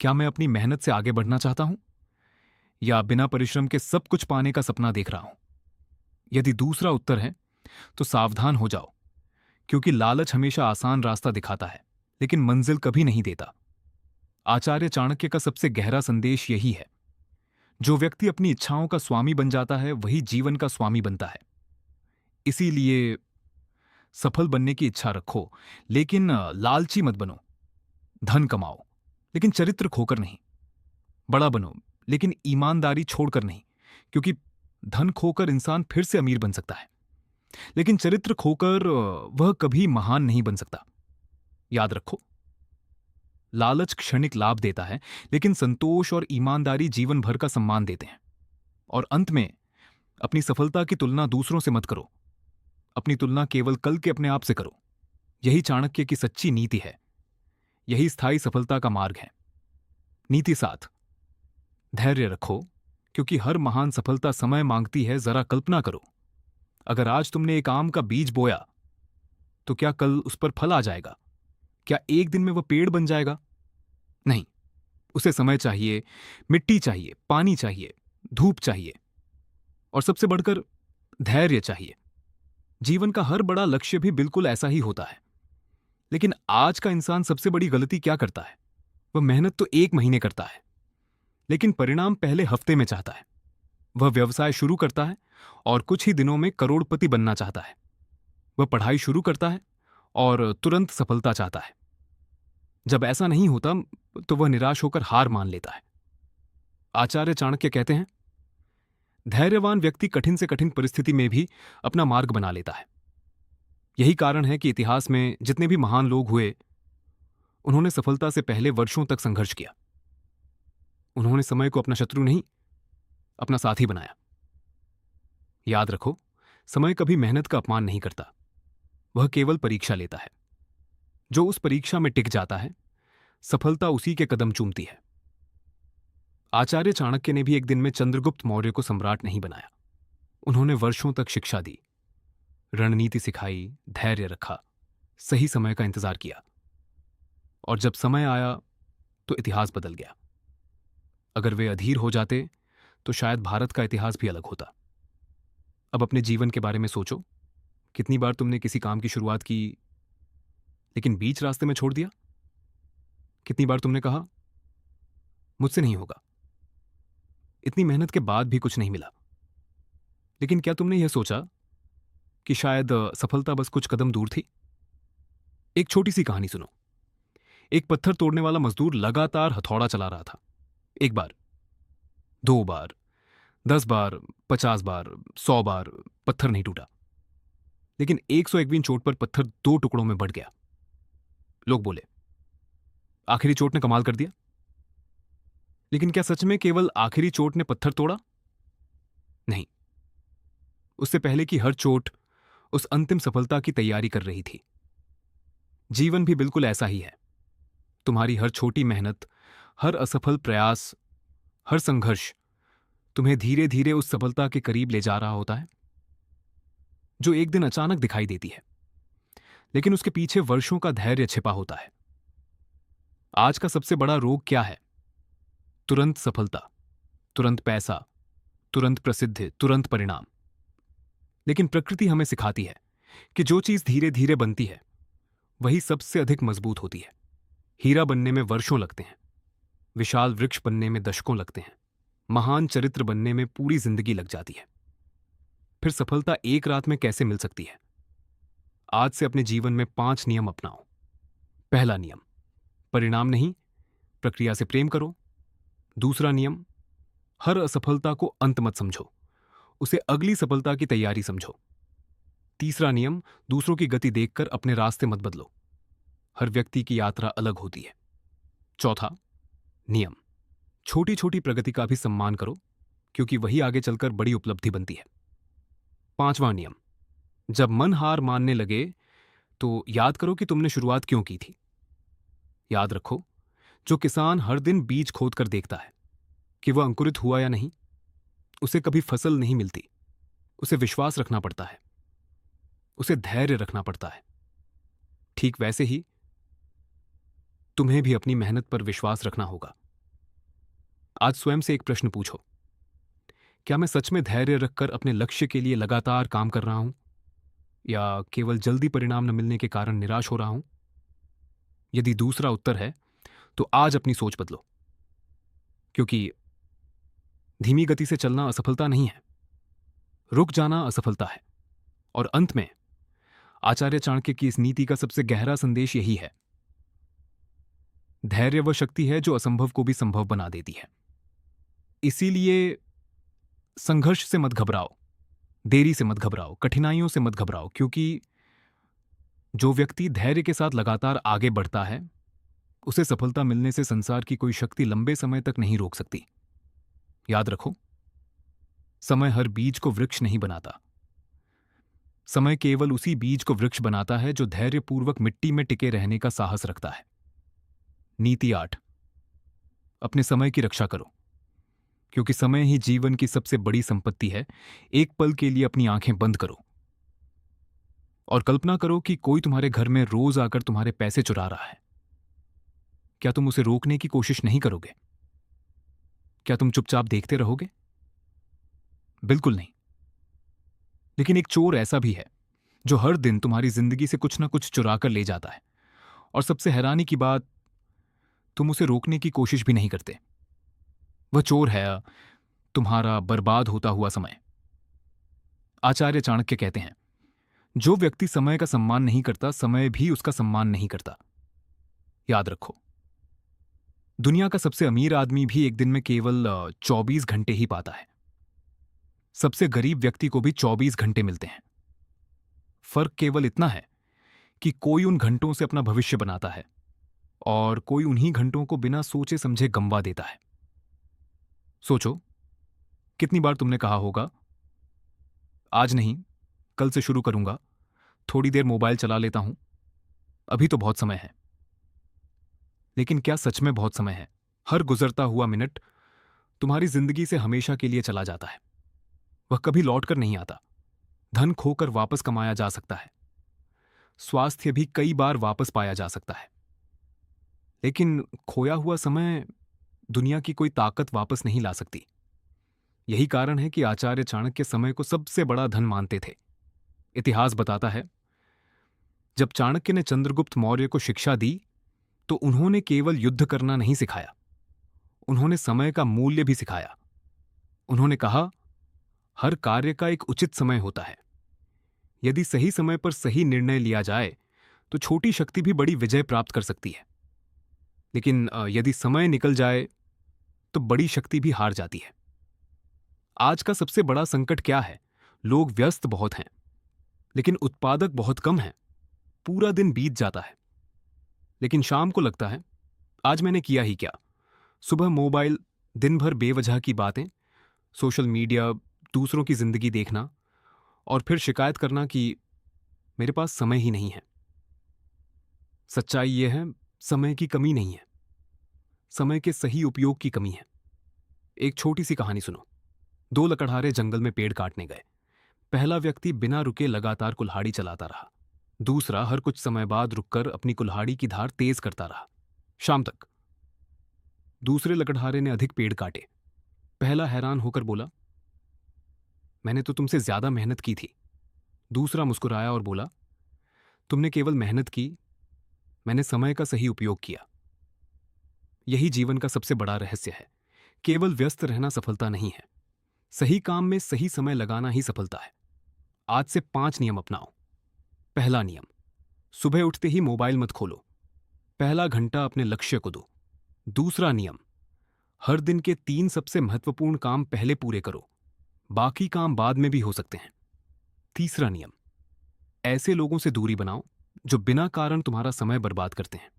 क्या मैं अपनी मेहनत से आगे बढ़ना चाहता हूं, या बिना परिश्रम के सब कुछ पाने का सपना देख रहा हूं? यदि दूसरा उत्तर है तो सावधान हो जाओ, क्योंकि लालच हमेशा आसान रास्ता दिखाता है लेकिन मंजिल कभी नहीं देता। आचार्य चाणक्य का सबसे गहरा संदेश यही है, जो व्यक्ति अपनी इच्छाओं का स्वामी बन जाता है वही जीवन का स्वामी बनता है। इसीलिए सफल बनने की इच्छा रखो, लेकिन लालची मत बनो। धन कमाओ, लेकिन चरित्र खोकर नहीं। बड़ा बनो, लेकिन ईमानदारी छोड़कर नहीं, क्योंकि धन खोकर इंसान फिर से अमीर बन सकता है, लेकिन चरित्र खोकर वह कभी महान नहीं बन सकता। याद रखो, लालच क्षणिक लाभ देता है, लेकिन संतोष और ईमानदारी जीवन भर का सम्मान देते हैं। और अंत में, अपनी सफलता की तुलना दूसरों से मत करो। अपनी तुलना केवल कल के अपने आप से करो। यही चाणक्य की सच्ची नीति है। यही स्थायी सफलता का मार्ग है। नीति 7, धैर्य रखो, क्योंकि हर महान सफलता समय मांगती है। जरा कल्पना करो, अगर आज तुमने एक आम का बीज बोया तो क्या कल उस पर फल आ जाएगा? क्या एक दिन में वह पेड़ बन जाएगा? नहीं, उसे समय चाहिए, मिट्टी चाहिए, पानी चाहिए, धूप चाहिए, और सबसे बढ़कर धैर्य चाहिए। जीवन का हर बड़ा लक्ष्य भी बिल्कुल ऐसा ही होता है। लेकिन आज का इंसान सबसे बड़ी गलती क्या करता है? वह मेहनत तो 1 महीने करता है, लेकिन परिणाम पहले हफ्ते में चाहता है। वह व्यवसाय शुरू करता है और कुछ ही दिनों में करोड़पति बनना चाहता है। वह पढ़ाई शुरू करता है और तुरंत सफलता चाहता है। जब ऐसा नहीं होता तो वह निराश होकर हार मान लेता है। आचार्य चाणक्य कहते हैं, धैर्यवान व्यक्ति कठिन से कठिन परिस्थिति में भी अपना मार्ग बना लेता है। यही कारण है कि इतिहास में जितने भी महान लोग हुए, उन्होंने सफलता से पहले वर्षों तक संघर्ष किया। उन्होंने समय को अपना शत्रु नहीं, अपना साथी बनाया। याद रखो, समय कभी मेहनत का अपमान नहीं करता। वह केवल परीक्षा लेता है। जो उस परीक्षा में टिक जाता है, सफलता उसी के कदम चूमती है। आचार्य चाणक्य ने भी एक दिन में चंद्रगुप्त मौर्य को सम्राट नहीं बनाया। उन्होंने वर्षों तक शिक्षा दी, रणनीति सिखाई, धैर्य रखा, सही समय का इंतजार किया, और जब समय आया तो इतिहास बदल गया। अगर वे अधीर हो जाते तो शायद भारत का इतिहास भी अलग होता। अब अपने जीवन के बारे में सोचो। कितनी बार तुमने किसी काम की शुरुआत की लेकिन बीच रास्ते में छोड़ दिया? कितनी बार तुमने कहा मुझसे नहीं होगा, इतनी मेहनत के बाद भी कुछ नहीं मिला? लेकिन क्या तुमने यह सोचा कि शायद सफलता बस कुछ कदम दूर थी? एक छोटी सी कहानी सुनो। एक पत्थर तोड़ने वाला मजदूर लगातार हथौड़ा चला रहा था। एक बार, 2 बार, 10 बार, 50 बार, 100 बार पत्थर नहीं टूटा। लेकिन 101वीं चोट पर पत्थर 2 टुकड़ों में बढ़ गया। लोग बोले, आखिरी चोट ने कमाल कर दिया। लेकिन क्या सच में केवल आखिरी चोट ने पत्थर तोड़ा? नहीं, उससे पहले की हर चोट उस अंतिम सफलता की तैयारी कर रही थी। जीवन भी बिल्कुल ऐसा ही है। तुम्हारी हर छोटी मेहनत, हर असफल प्रयास, हर संघर्ष तुम्हें धीरे धीरे उस सफलता के करीब ले जा रहा होता है, जो एक दिन अचानक दिखाई देती है। लेकिन उसके पीछे वर्षों का धैर्य छिपा होता है। आज का सबसे बड़ा रोग क्या है? तुरंत सफलता, तुरंत पैसा, तुरंत प्रसिद्धि, तुरंत परिणाम। लेकिन प्रकृति हमें सिखाती है कि जो चीज धीरे धीरे बनती है वही सबसे अधिक मजबूत होती है। हीरा बनने में वर्षों लगते हैं, विशाल वृक्ष बनने में दशकों लगते हैं, महान चरित्र बनने में पूरी जिंदगी लग जाती है। फिर सफलता एक रात में कैसे मिल सकती है? आज से अपने जीवन में 5 नियम अपनाओ। पहला नियम, परिणाम नहीं, प्रक्रिया से प्रेम करो। दूसरा नियम, हर असफलता को अंत मत समझो, उसे अगली सफलता की तैयारी समझो। तीसरा नियम, दूसरों की गति देखकर अपने रास्ते मत बदलो, हर व्यक्ति की यात्रा अलग होती है। चौथा नियम, छोटी छोटी प्रगति का भी सम्मान करो, क्योंकि वही आगे चलकर बड़ी उपलब्धि बनती है। पांचवां नियम, जब मन हार मानने लगे तो याद करो कि तुमने शुरुआत क्यों की थी। याद रखो, जो किसान हर दिन बीज खोद कर देखता है कि वह अंकुरित हुआ या नहीं, उसे कभी फसल नहीं मिलती। उसे विश्वास रखना पड़ता है, उसे धैर्य रखना पड़ता है। ठीक वैसे ही तुम्हें भी अपनी मेहनत पर विश्वास रखना होगा। आज स्वयं से एक प्रश्न पूछो, क्या मैं सच में धैर्य रखकर अपने लक्ष्य के लिए लगातार काम कर रहा हूं, या केवल जल्दी परिणाम न मिलने के कारण निराश हो रहा हूं? यदि दूसरा उत्तर है तो आज अपनी सोच बदलो, क्योंकि धीमी गति से चलना असफलता नहीं है, रुक जाना असफलता है। और अंत में आचार्य चाणक्य की इस नीति का सबसे गहरा संदेश यही है, धैर्य वह शक्ति है जो असंभव को भी संभव बना देती है। इसीलिए संघर्ष से मत घबराओ, देरी से मत घबराओ, कठिनाइयों से मत घबराओ, क्योंकि जो व्यक्ति धैर्य के साथ लगातार आगे बढ़ता है उसे सफलता मिलने से संसार की कोई शक्ति लंबे समय तक नहीं रोक सकती। याद रखो, समय हर बीज को वृक्ष नहीं बनाता, समय केवल उसी बीज को वृक्ष बनाता है जो धैर्यपूर्वक मिट्टी में टिके रहने का साहस रखता है। नीति 8, अपने समय की रक्षा करो, क्योंकि समय ही जीवन की सबसे बड़ी संपत्ति है। एक पल के लिए अपनी आंखें बंद करो और कल्पना करो कि कोई तुम्हारे घर में रोज आकर तुम्हारे पैसे चुरा रहा है। क्या तुम उसे रोकने की कोशिश नहीं करोगे? क्या तुम चुपचाप देखते रहोगे? बिल्कुल नहीं। लेकिन एक चोर ऐसा भी है जो हर दिन तुम्हारी जिंदगी से कुछ ना कुछ चुरा कर ले जाता है, और सबसे हैरानी की बात, तुम उसे रोकने की कोशिश भी नहीं करते। वह चोर है तुम्हारा बर्बाद होता हुआ समय। आचार्य चाणक्य कहते हैं, जो व्यक्ति समय का सम्मान नहीं करता, समय भी उसका सम्मान नहीं करता। याद रखो, दुनिया का सबसे अमीर आदमी भी एक दिन में केवल 24 घंटे ही पाता है। सबसे गरीब व्यक्ति को भी 24 घंटे मिलते हैं। फर्क केवल इतना है कि कोई उन घंटों से अपना भविष्य बनाता है और कोई उन्हीं घंटों को बिना सोचे समझे गंवा देता है। सोचो, कितनी बार तुमने कहा होगा, आज नहीं, कल से शुरू करूंगा, थोड़ी देर मोबाइल चला लेता हूं, अभी तो बहुत समय है। लेकिन क्या सच में बहुत समय है? हर गुजरता हुआ मिनट तुम्हारी जिंदगी से हमेशा के लिए चला जाता है। वह कभी लौट कर नहीं आता। धन खोकर वापस कमाया जा सकता है, स्वास्थ्य भी कई बार वापस पाया जा सकता है, लेकिन खोया हुआ समय दुनिया की कोई ताकत वापस नहीं ला सकती। यही कारण है कि आचार्य चाणक्य समय को सबसे बड़ा धन मानते थे। इतिहास बताता है, जब चाणक्य ने चंद्रगुप्त मौर्य को शिक्षा दी तो उन्होंने केवल युद्ध करना नहीं सिखाया, उन्होंने समय का मूल्य भी सिखाया। उन्होंने कहा, हर कार्य का एक उचित समय होता है। यदि सही समय पर सही निर्णय लिया जाए तो छोटी शक्ति भी बड़ी विजय प्राप्त कर सकती है, लेकिन यदि समय निकल जाए तो बड़ी शक्ति भी हार जाती है। आज का सबसे बड़ा संकट क्या है? लोग व्यस्त बहुत हैं, लेकिन उत्पादक बहुत कम हैं। पूरा दिन बीत जाता है, लेकिन शाम को लगता है, आज मैंने किया ही क्या? सुबह मोबाइल, दिन भर बेवजह की बातें, सोशल मीडिया, दूसरों की जिंदगी देखना और फिर शिकायत करना कि मेरे पास समय ही नहीं है। सच्चाई यह है, समय की कमी नहीं है, समय के सही उपयोग की कमी है। एक छोटी सी कहानी सुनो। दो लकड़हारे जंगल में पेड़ काटने गए। पहला व्यक्ति बिना रुके लगातार कुल्हाड़ी चलाता रहा, दूसरा हर कुछ समय बाद रुककर अपनी कुल्हाड़ी की धार तेज करता रहा। शाम तक दूसरे लकड़हारे ने अधिक पेड़ काटे। पहला हैरान होकर बोला, मैंने तो तुमसे ज्यादा मेहनत की थी। दूसरा मुस्कुराया और बोला, तुमने केवल मेहनत की, मैंने समय का सही उपयोग किया। यही जीवन का सबसे बड़ा रहस्य है। केवल व्यस्त रहना सफलता नहीं है, सही काम में सही समय लगाना ही सफलता है। आज से 5 नियम अपनाओ। पहला नियम, सुबह उठते ही मोबाइल मत खोलो। पहला घंटा अपने लक्ष्य को दो। दूसरा नियम, हर दिन के 3 सबसे महत्वपूर्ण काम पहले पूरे करो, बाकी काम बाद में भी हो सकते हैं। तीसरा नियम, ऐसे लोगों से दूरी बनाओ जो बिना कारण तुम्हारा समय बर्बाद करते हैं।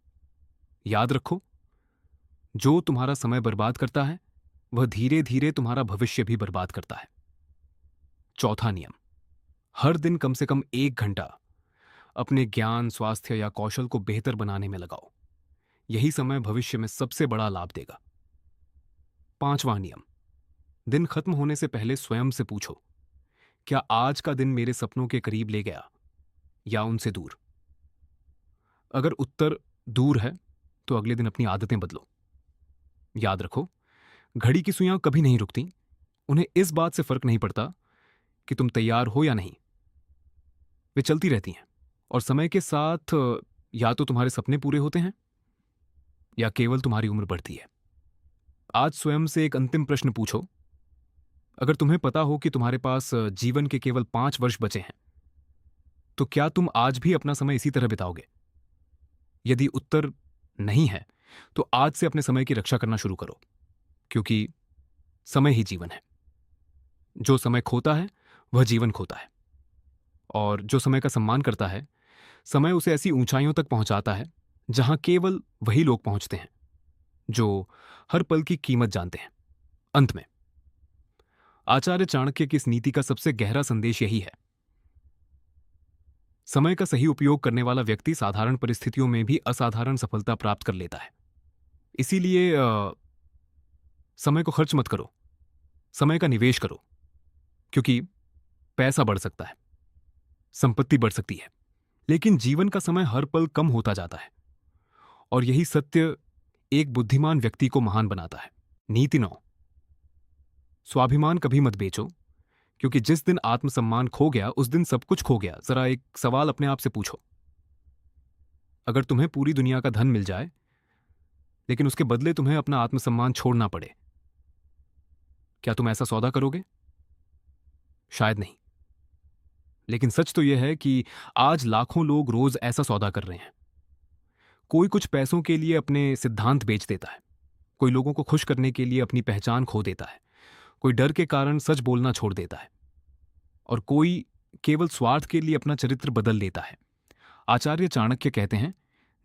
याद रखो, जो तुम्हारा समय बर्बाद करता है वह धीरे धीरे तुम्हारा भविष्य भी बर्बाद करता है। चौथा नियम, हर दिन कम से कम 1 घंटा अपने ज्ञान, स्वास्थ्य या कौशल को बेहतर बनाने में लगाओ। यही समय भविष्य में सबसे बड़ा लाभ देगा। पांचवा नियम, दिन खत्म होने से पहले स्वयं से पूछो, क्या आज का दिन मेरे सपनों के करीब ले गया या उनसे दूर? अगर उत्तर दूर है तो अगले दिन अपनी आदतें बदलो। याद रखो, घड़ी की सुइयां कभी नहीं रुकती। उन्हें इस बात से फर्क नहीं पड़ता कि तुम तैयार हो या नहीं, वे चलती रहती हैं। और समय के साथ या तो तुम्हारे सपने पूरे होते हैं या केवल तुम्हारी उम्र बढ़ती है। आज स्वयं से एक अंतिम प्रश्न पूछो, अगर तुम्हें पता हो कि तुम्हारे पास जीवन के केवल 5 वर्ष बचे हैं, तो क्या तुम आज भी अपना समय इसी तरह बिताओगे? यदि उत्तर नहीं है तो आज से अपने समय की रक्षा करना शुरू करो, क्योंकि समय ही जीवन है। जो समय खोता है वह जीवन खोता है, और जो समय का सम्मान करता है, समय उसे ऐसी ऊंचाइयों तक पहुंचाता है जहां केवल वही लोग पहुंचते हैं जो हर पल की कीमत जानते हैं। अंत में आचार्य चाणक्य की इस नीति का सबसे गहरा संदेश यही है, समय का सही उपयोग करने वाला व्यक्ति साधारण परिस्थितियों में भी असाधारण सफलता प्राप्त कर लेता है। इसीलिए समय को खर्च मत करो, समय का निवेश करो, क्योंकि पैसा बढ़ सकता है, संपत्ति बढ़ सकती है, लेकिन जीवन का समय हर पल कम होता जाता है। और यही सत्य एक बुद्धिमान व्यक्ति को महान बनाता है। नीति 9, स्वाभिमान कभी मत बेचो, क्योंकि जिस दिन आत्मसम्मान खो गया उस दिन सब कुछ खो गया। जरा एक सवाल अपने आप से पूछो, अगर तुम्हें पूरी दुनिया का धन मिल जाए लेकिन उसके बदले तुम्हें अपना आत्मसम्मान छोड़ना पड़े, क्या तुम ऐसा सौदा करोगे? शायद नहीं। लेकिन सच तो यह है कि आज लाखों लोग रोज ऐसा सौदा कर रहे हैं। कोई कुछ पैसों के लिए अपने सिद्धांत बेच देता है, कोई लोगों को खुश करने के लिए अपनी पहचान खो देता है, कोई डर के कारण सच बोलना छोड़ देता है, और कोई केवल स्वार्थ के लिए अपना चरित्र बदल लेता है। आचार्य चाणक्य कहते हैं,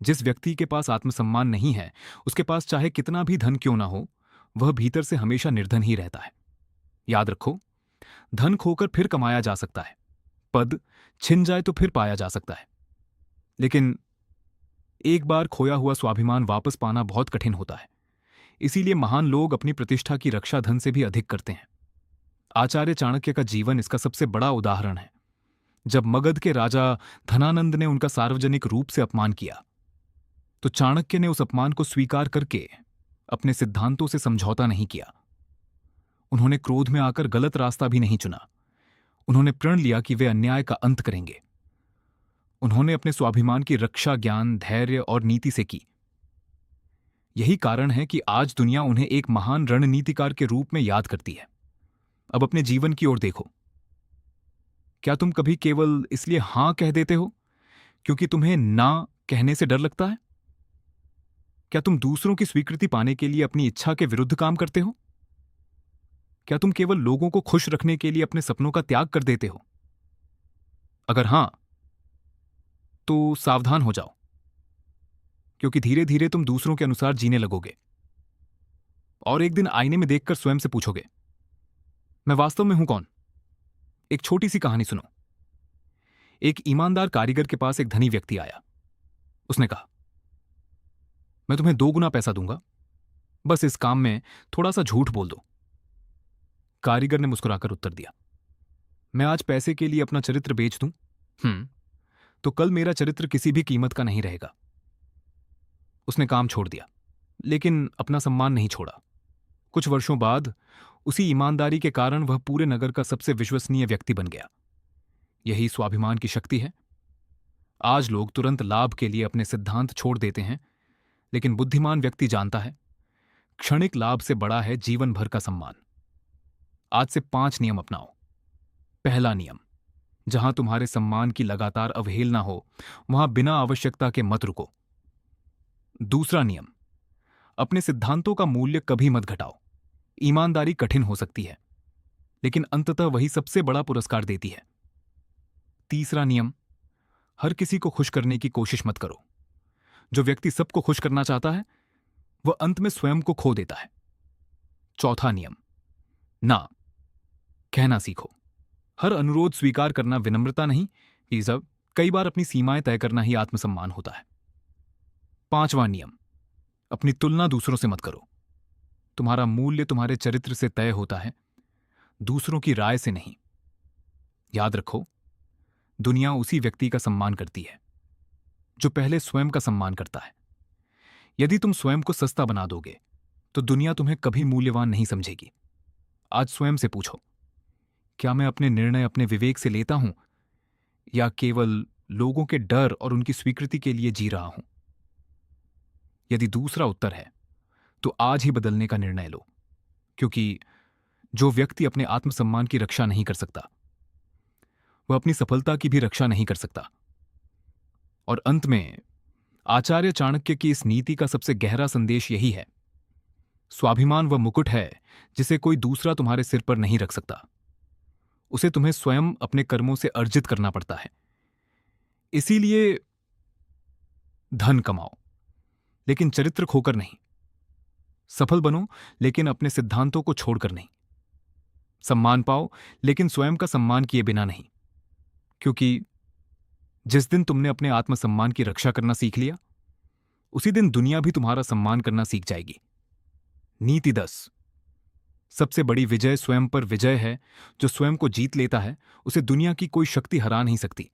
जिस व्यक्ति के पास आत्मसम्मान नहीं है, उसके पास चाहे कितना भी धन क्यों ना हो, वह भीतर से हमेशा निर्धन ही रहता है। याद रखो, धन खोकर फिर कमाया जा सकता है, पद छिन जाए तो फिर पाया जा सकता है, लेकिन एक बार खोया हुआ स्वाभिमान वापस पाना बहुत कठिन होता है। इसीलिए महान लोग अपनी प्रतिष्ठा की रक्षा धन से भी अधिक करते हैं। आचार्य चाणक्य का जीवन इसका सबसे बड़ा उदाहरण है। जब मगध के राजा धनानंद ने उनका सार्वजनिक रूप से अपमान किया, तो चाणक्य ने उस अपमान को स्वीकार करके अपने सिद्धांतों से समझौता नहीं किया। उन्होंने क्रोध में आकर गलत रास्ता भी नहीं चुना। उन्होंने प्रण लिया कि वे अन्याय का अंत करेंगे। उन्होंने अपने स्वाभिमान की रक्षा ज्ञान, धैर्य और नीति से की। यही कारण है कि आज दुनिया उन्हें एक महान रणनीतिकार के रूप में याद करती है। अब अपने जीवन की ओर देखो। क्या तुम कभी केवल इसलिए हां कह देते हो क्योंकि तुम्हें ना कहने से डर लगता है? क्या तुम दूसरों की स्वीकृति पाने के लिए अपनी इच्छा के विरुद्ध काम करते हो? क्या तुम केवल लोगों को खुश रखने के लिए अपने सपनों का त्याग कर देते हो? अगर हां, तो सावधान हो जाओ, क्योंकि धीरे धीरे तुम दूसरों के अनुसार जीने लगोगे और एक दिन आईने में देखकर स्वयं से पूछोगे, मैं वास्तव में हूं कौन? एक छोटी सी कहानी सुनो। एक ईमानदार कारीगर के पास एक धनी व्यक्ति आया। उसने कहा, मैं तुम्हें 2 गुना पैसा दूंगा, बस इस काम में थोड़ा सा झूठ बोल दो। कारीगर ने मुस्कुराकर उत्तर दिया, मैं आज पैसे के लिए अपना चरित्र बेच दूं, तो कल मेरा चरित्र किसी भी कीमत का नहीं रहेगा। उसने काम छोड़ दिया, लेकिन अपना सम्मान नहीं छोड़ा। कुछ वर्षों बाद उसी ईमानदारी के कारण वह पूरे नगर का सबसे विश्वसनीय व्यक्ति बन गया। यही स्वाभिमान की शक्ति है। आज लोग तुरंत लाभ के लिए अपने सिद्धांत छोड़ देते हैं, लेकिन बुद्धिमान व्यक्ति जानता है क्षणिक लाभ से बड़ा है जीवन भर का सम्मान। आज से 5 नियम अपनाओ। पहला नियम, जहां तुम्हारे सम्मान की लगातार अवहेलना हो, वहां बिना आवश्यकता के मत रुको। दूसरा नियम, अपने सिद्धांतों का मूल्य कभी मत घटाओ। ईमानदारी कठिन हो सकती है, लेकिन अंततः वही सबसे बड़ा पुरस्कार देती है। तीसरा नियम, हर किसी को खुश करने की कोशिश मत करो। जो व्यक्ति सबको खुश करना चाहता है, वह अंत में स्वयं को खो देता है। चौथा नियम, ना कहना सीखो। हर अनुरोध स्वीकार करना विनम्रता नहीं, ये सब कई बार अपनी सीमाएं तय करना ही आत्मसम्मान होता है। पांचवा नियम, अपनी तुलना दूसरों से मत करो। तुम्हारा मूल्य तुम्हारे चरित्र से तय होता है, दूसरों की राय से नहीं। याद रखो, दुनिया उसी व्यक्ति का सम्मान करती है जो पहले स्वयं का सम्मान करता है। यदि तुम स्वयं को सस्ता बना दोगे, तो दुनिया तुम्हें कभी मूल्यवान नहीं समझेगी। आज स्वयं से पूछो, क्या मैं अपने निर्णय अपने विवेक से लेता हूं या केवल लोगों के डर और उनकी स्वीकृति के लिए जी रहा हूं? यदि दूसरा उत्तर है, तो आज ही बदलने का निर्णय लो, क्योंकि जो व्यक्ति अपने आत्मसम्मान की रक्षा नहीं कर सकता, वह अपनी सफलता की भी रक्षा नहीं कर सकता। और अंत में आचार्य चाणक्य की इस नीति का सबसे गहरा संदेश यही है, स्वाभिमान वह मुकुट है जिसे कोई दूसरा तुम्हारे सिर पर नहीं रख सकता। उसे तुम्हें स्वयं अपने कर्मों से अर्जित करना पड़ता है। इसीलिए धन कमाओ, लेकिन चरित्र खोकर नहीं। सफल बनो, लेकिन अपने सिद्धांतों को छोड़कर नहीं। सम्मान पाओ, लेकिन स्वयं का सम्मान किए बिना नहीं, क्योंकि जिस दिन तुमने अपने आत्मसम्मान की रक्षा करना सीख लिया, उसी दिन दुनिया भी तुम्हारा सम्मान करना सीख जाएगी। नीति 10, सबसे बड़ी विजय स्वयं पर विजय है। जो स्वयं को जीत लेता है, उसे दुनिया की कोई शक्ति हरा नहीं सकती।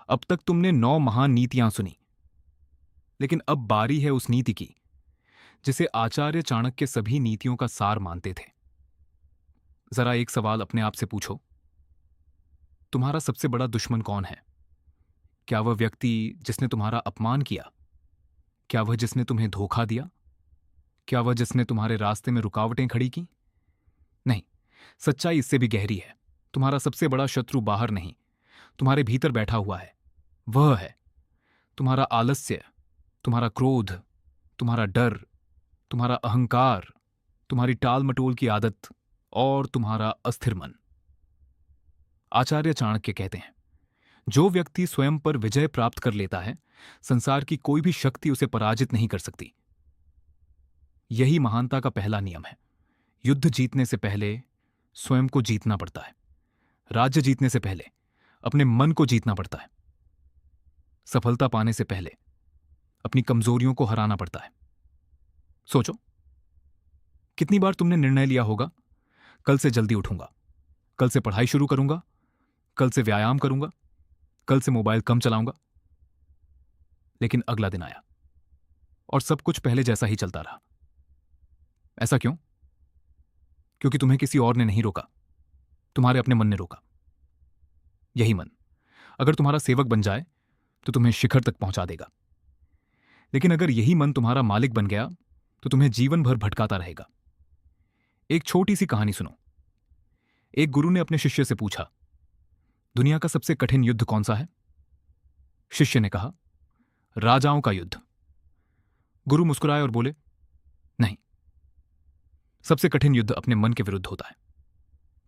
अब तक तुमने 9 महान नीतियां सुनी, लेकिन अब बारी है उस नीति की जिसे आचार्य चाणक्य सभी नीतियों का सार मानते थे। जरा एक सवाल अपने आप से पूछो, तुम्हारा सबसे बड़ा दुश्मन कौन है? क्या वह व्यक्ति जिसने तुम्हारा अपमान किया? क्या वह जिसने तुम्हें धोखा दिया? क्या वह जिसने तुम्हारे रास्ते में रुकावटें खड़ी की? नहीं, सच्चाई इससे भी गहरी है। तुम्हारा सबसे बड़ा शत्रु बाहर नहीं, तुम्हारे भीतर बैठा हुआ है। वह है तुम्हारा आलस्य, तुम्हारा क्रोध, तुम्हारा डर, तुम्हारा अहंकार, तुम्हारी टाल मटोल की आदत और तुम्हारा अस्थिर मन। आचार्य चाणक्य कहते हैं, जो व्यक्ति स्वयं पर विजय प्राप्त कर लेता है, संसार की कोई भी शक्ति उसे पराजित नहीं कर सकती। यही महानता का पहला नियम है। युद्ध जीतने से पहले स्वयं को जीतना पड़ता है। राज्य जीतने से पहले अपने मन को जीतना पड़ता है। सफलता पाने से पहले अपनी कमजोरियों को हराना पड़ता है। सोचो, कितनी बार तुमने निर्णय लिया होगा, कल से जल्दी उठूंगा, कल से पढ़ाई शुरू करूंगा, कल से व्यायाम करूंगा, कल से मोबाइल कम चलाऊंगा। लेकिन अगला दिन आया और सब कुछ पहले जैसा ही चलता रहा। ऐसा क्यों? क्योंकि तुम्हें किसी और ने नहीं रोका, तुम्हारे अपने मन ने रोका। यही मन अगर तुम्हारा सेवक बन जाए तो तुम्हें शिखर तक पहुंचा देगा। लेकिन अगर यही मन तुम्हारा मालिक बन गया तो तुम्हें जीवन भर भटकाता रहेगा। एक छोटी सी कहानी सुनो। एक गुरु ने अपने शिष्य से पूछा, दुनिया का सबसे कठिन युद्ध कौन सा है? शिष्य ने कहा, राजाओं का युद्ध। गुरु मुस्कुराए और बोले, नहीं, सबसे कठिन युद्ध अपने मन के विरुद्ध होता है।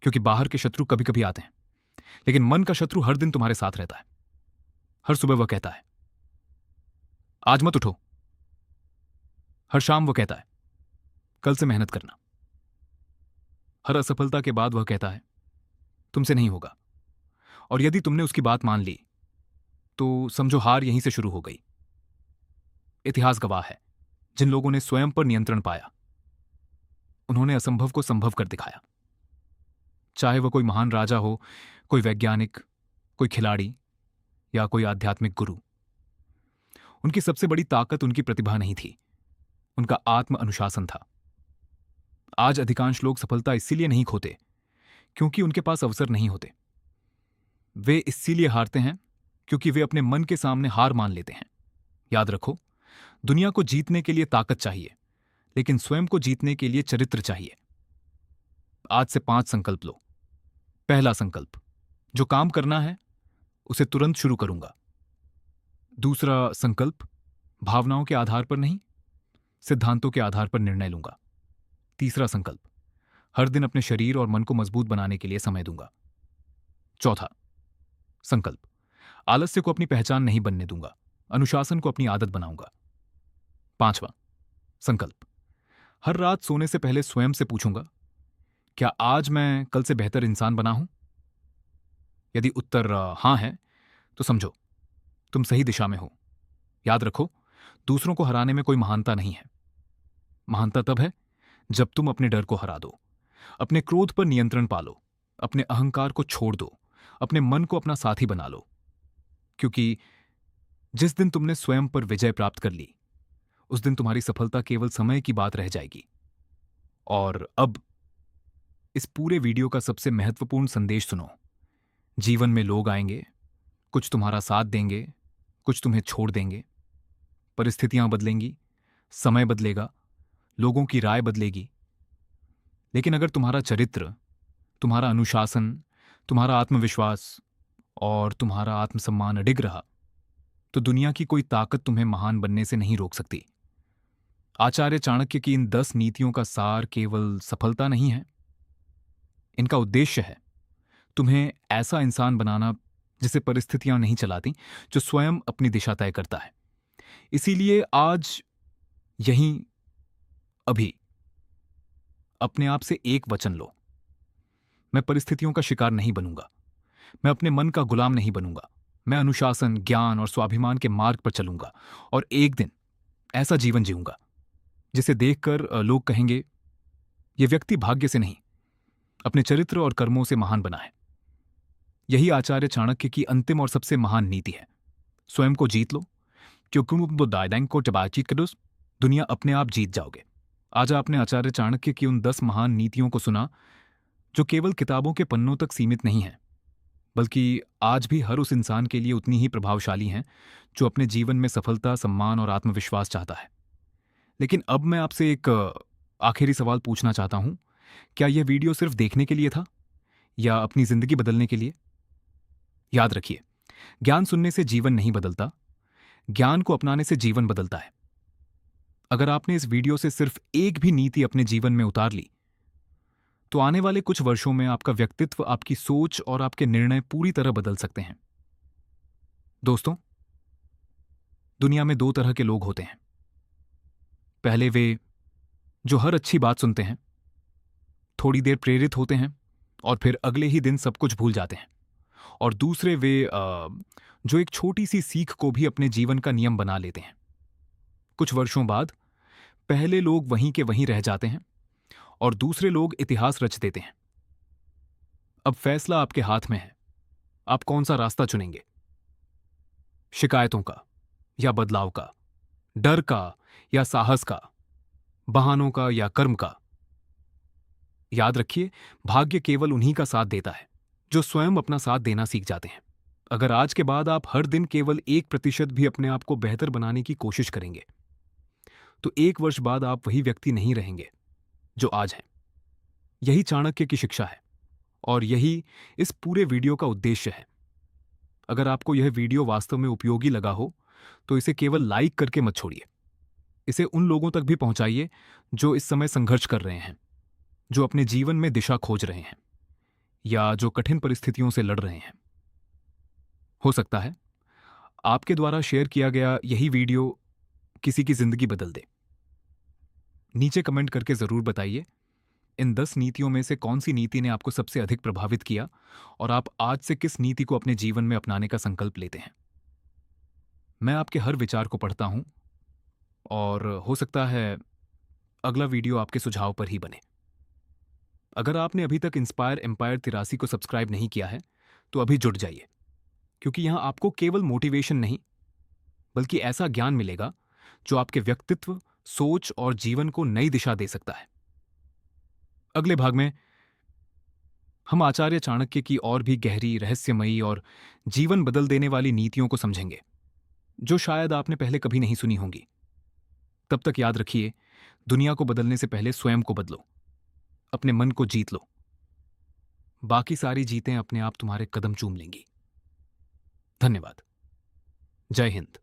क्योंकि बाहर के शत्रु कभी कभी आते हैं, लेकिन मन का शत्रु हर दिन तुम्हारे साथ रहता है। हर सुबह वह कहता है, आज मत उठो। हर शाम वह कहता है, कल से मेहनत करना। हर असफलता के बाद वह कहता है, तुमसे नहीं होगा। और यदि तुमने उसकी बात मान ली तो समझो हार यहीं से शुरू हो गई। इतिहास गवाह है, जिन लोगों ने स्वयं पर नियंत्रण पाया, उन्होंने असंभव को संभव कर दिखाया। चाहे वह कोई महान राजा हो, कोई वैज्ञानिक, कोई खिलाड़ी या कोई आध्यात्मिक गुरु। उनकी सबसे बड़ी ताकत उनकी प्रतिभा नहीं थी, उनका आत्म अनुशासन था। आज अधिकांश लोग सफलता इसीलिए नहीं खोते क्योंकि उनके पास अवसर नहीं होते। वे इसीलिए हारते हैं क्योंकि वे अपने मन के सामने हार मान लेते हैं। याद रखो, दुनिया को जीतने के लिए ताकत चाहिए, लेकिन स्वयं को जीतने के लिए चरित्र चाहिए। आज से 5 संकल्प लो। पहला संकल्प, जो काम करना है उसे तुरंत शुरू करूंगा। दूसरा संकल्प, भावनाओं के आधार पर नहीं, सिद्धांतों के आधार पर निर्णय लूंगा। तीसरा संकल्प, हर दिन अपने शरीर और मन को मजबूत बनाने के लिए समय दूंगा। चौथा संकल्प, आलस्य को अपनी पहचान नहीं बनने दूंगा, अनुशासन को अपनी आदत बनाऊंगा। पांचवा संकल्प, हर रात सोने से पहले स्वयं से पूछूंगा, क्या आज मैं कल से बेहतर इंसान बना हूं? यदि उत्तर हां है तो समझो तुम सही दिशा में हो। याद रखो, दूसरों को हराने में कोई महानता नहीं है। महानता तब है जब तुम अपने डर को हरा दो, अपने क्रोध पर नियंत्रण पालो, अपने अहंकार को छोड़ दो, अपने मन को अपना साथी बना लो। क्योंकि जिस दिन तुमने स्वयं पर विजय प्राप्त कर ली, उस दिन तुम्हारी सफलता केवल समय की बात रह जाएगी। और अब इस पूरे वीडियो का सबसे महत्वपूर्ण संदेश सुनो। जीवन में लोग आएंगे, कुछ तुम्हारा साथ देंगे, कुछ तुम्हें छोड़ देंगे। परिस्थितियां बदलेंगी, समय बदलेगा, लोगों की राय बदलेगी। लेकिन अगर तुम्हारा चरित्र, तुम्हारा अनुशासन, तुम्हारा आत्मविश्वास और तुम्हारा आत्मसम्मान अडिग रहा, तो दुनिया की कोई ताकत तुम्हें महान बनने से नहीं रोक सकती। आचार्य चाणक्य की इन 10 नीतियों का सार केवल सफलता नहीं है, इनका उद्देश्य है तुम्हें ऐसा इंसान बनाना जिसे परिस्थितियां नहीं चलाती, जो स्वयं अपनी दिशा तय करता है। इसीलिए आज, यहीं, अभी अपने आप से एक वचन लो, मैं परिस्थितियों का शिकार नहीं बनूंगा, मैं अपने मन का गुलाम नहीं बनूंगा, मैं अनुशासन, ज्ञान और स्वाभिमान के मार्ग पर चलूंगा और एक दिन ऐसा जीवन जीऊंगा जिसे देखकर लोग कहेंगे, यह व्यक्ति भाग्य से नहीं, अपने चरित्र और कर्मों से महान बना है। यही आचार्य चाणक्य की अंतिम और सबसे महान नीति है। स्वयं को जीत लो, क्योंकि दुनिया अपने आप जीत जाओगे। आज आपने आचार्य चाणक्य की उन 10 महान नीतियों को सुना, जो केवल किताबों के पन्नों तक सीमित नहीं है, बल्कि आज भी हर उस इंसान के लिए उतनी ही प्रभावशाली हैं जो अपने जीवन में सफलता, सम्मान और आत्मविश्वास चाहता है। लेकिन अब मैं आपसे एक आखिरी सवाल पूछना चाहता हूं, क्या यह वीडियो सिर्फ देखने के लिए था या अपनी जिंदगी बदलने के लिए? याद रखिए, ज्ञान सुनने से जीवन नहीं बदलता, ज्ञान को अपनाने से जीवन बदलता है। अगर आपने इस वीडियो से सिर्फ एक भी नीति अपने जीवन में उतार ली, तो आने वाले कुछ वर्षों में आपका व्यक्तित्व, आपकी सोच और आपके निर्णय पूरी तरह बदल सकते हैं। दोस्तों, दुनिया में 2 तरह के लोग होते हैं। पहले वे जो हर अच्छी बात सुनते हैं, थोड़ी देर प्रेरित होते हैं और फिर अगले ही दिन सब कुछ भूल जाते हैं। और दूसरे वे जो एक छोटी सी सीख को भी अपने जीवन का नियम बना लेते हैं। कुछ वर्षों बाद पहले लोग वहीं के वहीं रह जाते हैं और दूसरे लोग इतिहास रच देते हैं। अब फैसला आपके हाथ में है, आप कौन सा रास्ता चुनेंगे? शिकायतों का या बदलाव का, डर का या साहस का, बहानों का या कर्म का। याद रखिए, भाग्य केवल उन्हीं का साथ देता है जो स्वयं अपना साथ देना सीख जाते हैं। अगर आज के बाद आप हर दिन केवल 1% भी अपने आप को बेहतर बनाने की कोशिश करेंगे, तो 1 वर्ष बाद आप वही व्यक्ति नहीं रहेंगे जो आज हैं। यही चाणक्य की शिक्षा है और यही इस पूरे वीडियो का उद्देश्य है। अगर आपको यह वीडियो वास्तव में उपयोगी लगा हो तो इसे केवल लाइक करके मत छोड़िए। इसे उन लोगों तक भी पहुंचाइए जो इस समय संघर्ष कर रहे हैं, जो अपने जीवन में दिशा खोज रहे हैं या जो कठिन परिस्थितियों से लड़ रहे हैं। हो सकता है आपके द्वारा शेयर किया गया यही वीडियो किसी की जिंदगी बदल दे। नीचे कमेंट करके जरूर बताइए इन 10 नीतियों में से कौन सी नीति ने आपको सबसे अधिक प्रभावित किया और आप आज से किस नीति को अपने जीवन में अपनाने का संकल्प लेते हैं। मैं आपके हर विचार को पढ़ता हूं और हो सकता है अगला वीडियो आपके सुझाव पर ही बने। अगर आपने अभी तक इंस्पायर एम्पायर 83 को सब्सक्राइब नहीं किया है तो अभी जुड़ जाइए, क्योंकि यहां आपको केवल मोटिवेशन नहीं बल्कि ऐसा ज्ञान मिलेगा जो आपके व्यक्तित्व, सोच और जीवन को नई दिशा दे सकता है। अगले भाग में हम आचार्य चाणक्य की और भी गहरी, रहस्यमयी और जीवन बदल देने वाली नीतियों को समझेंगे जो शायद आपने पहले कभी नहीं सुनी होंगी। तब तक याद रखिए, दुनिया को बदलने से पहले स्वयं को बदलो, अपने मन को जीत लो। बाकी सारी जीतें अपने आप तुम्हारे कदम चूम लेंगी। धन्यवाद। जय हिंद।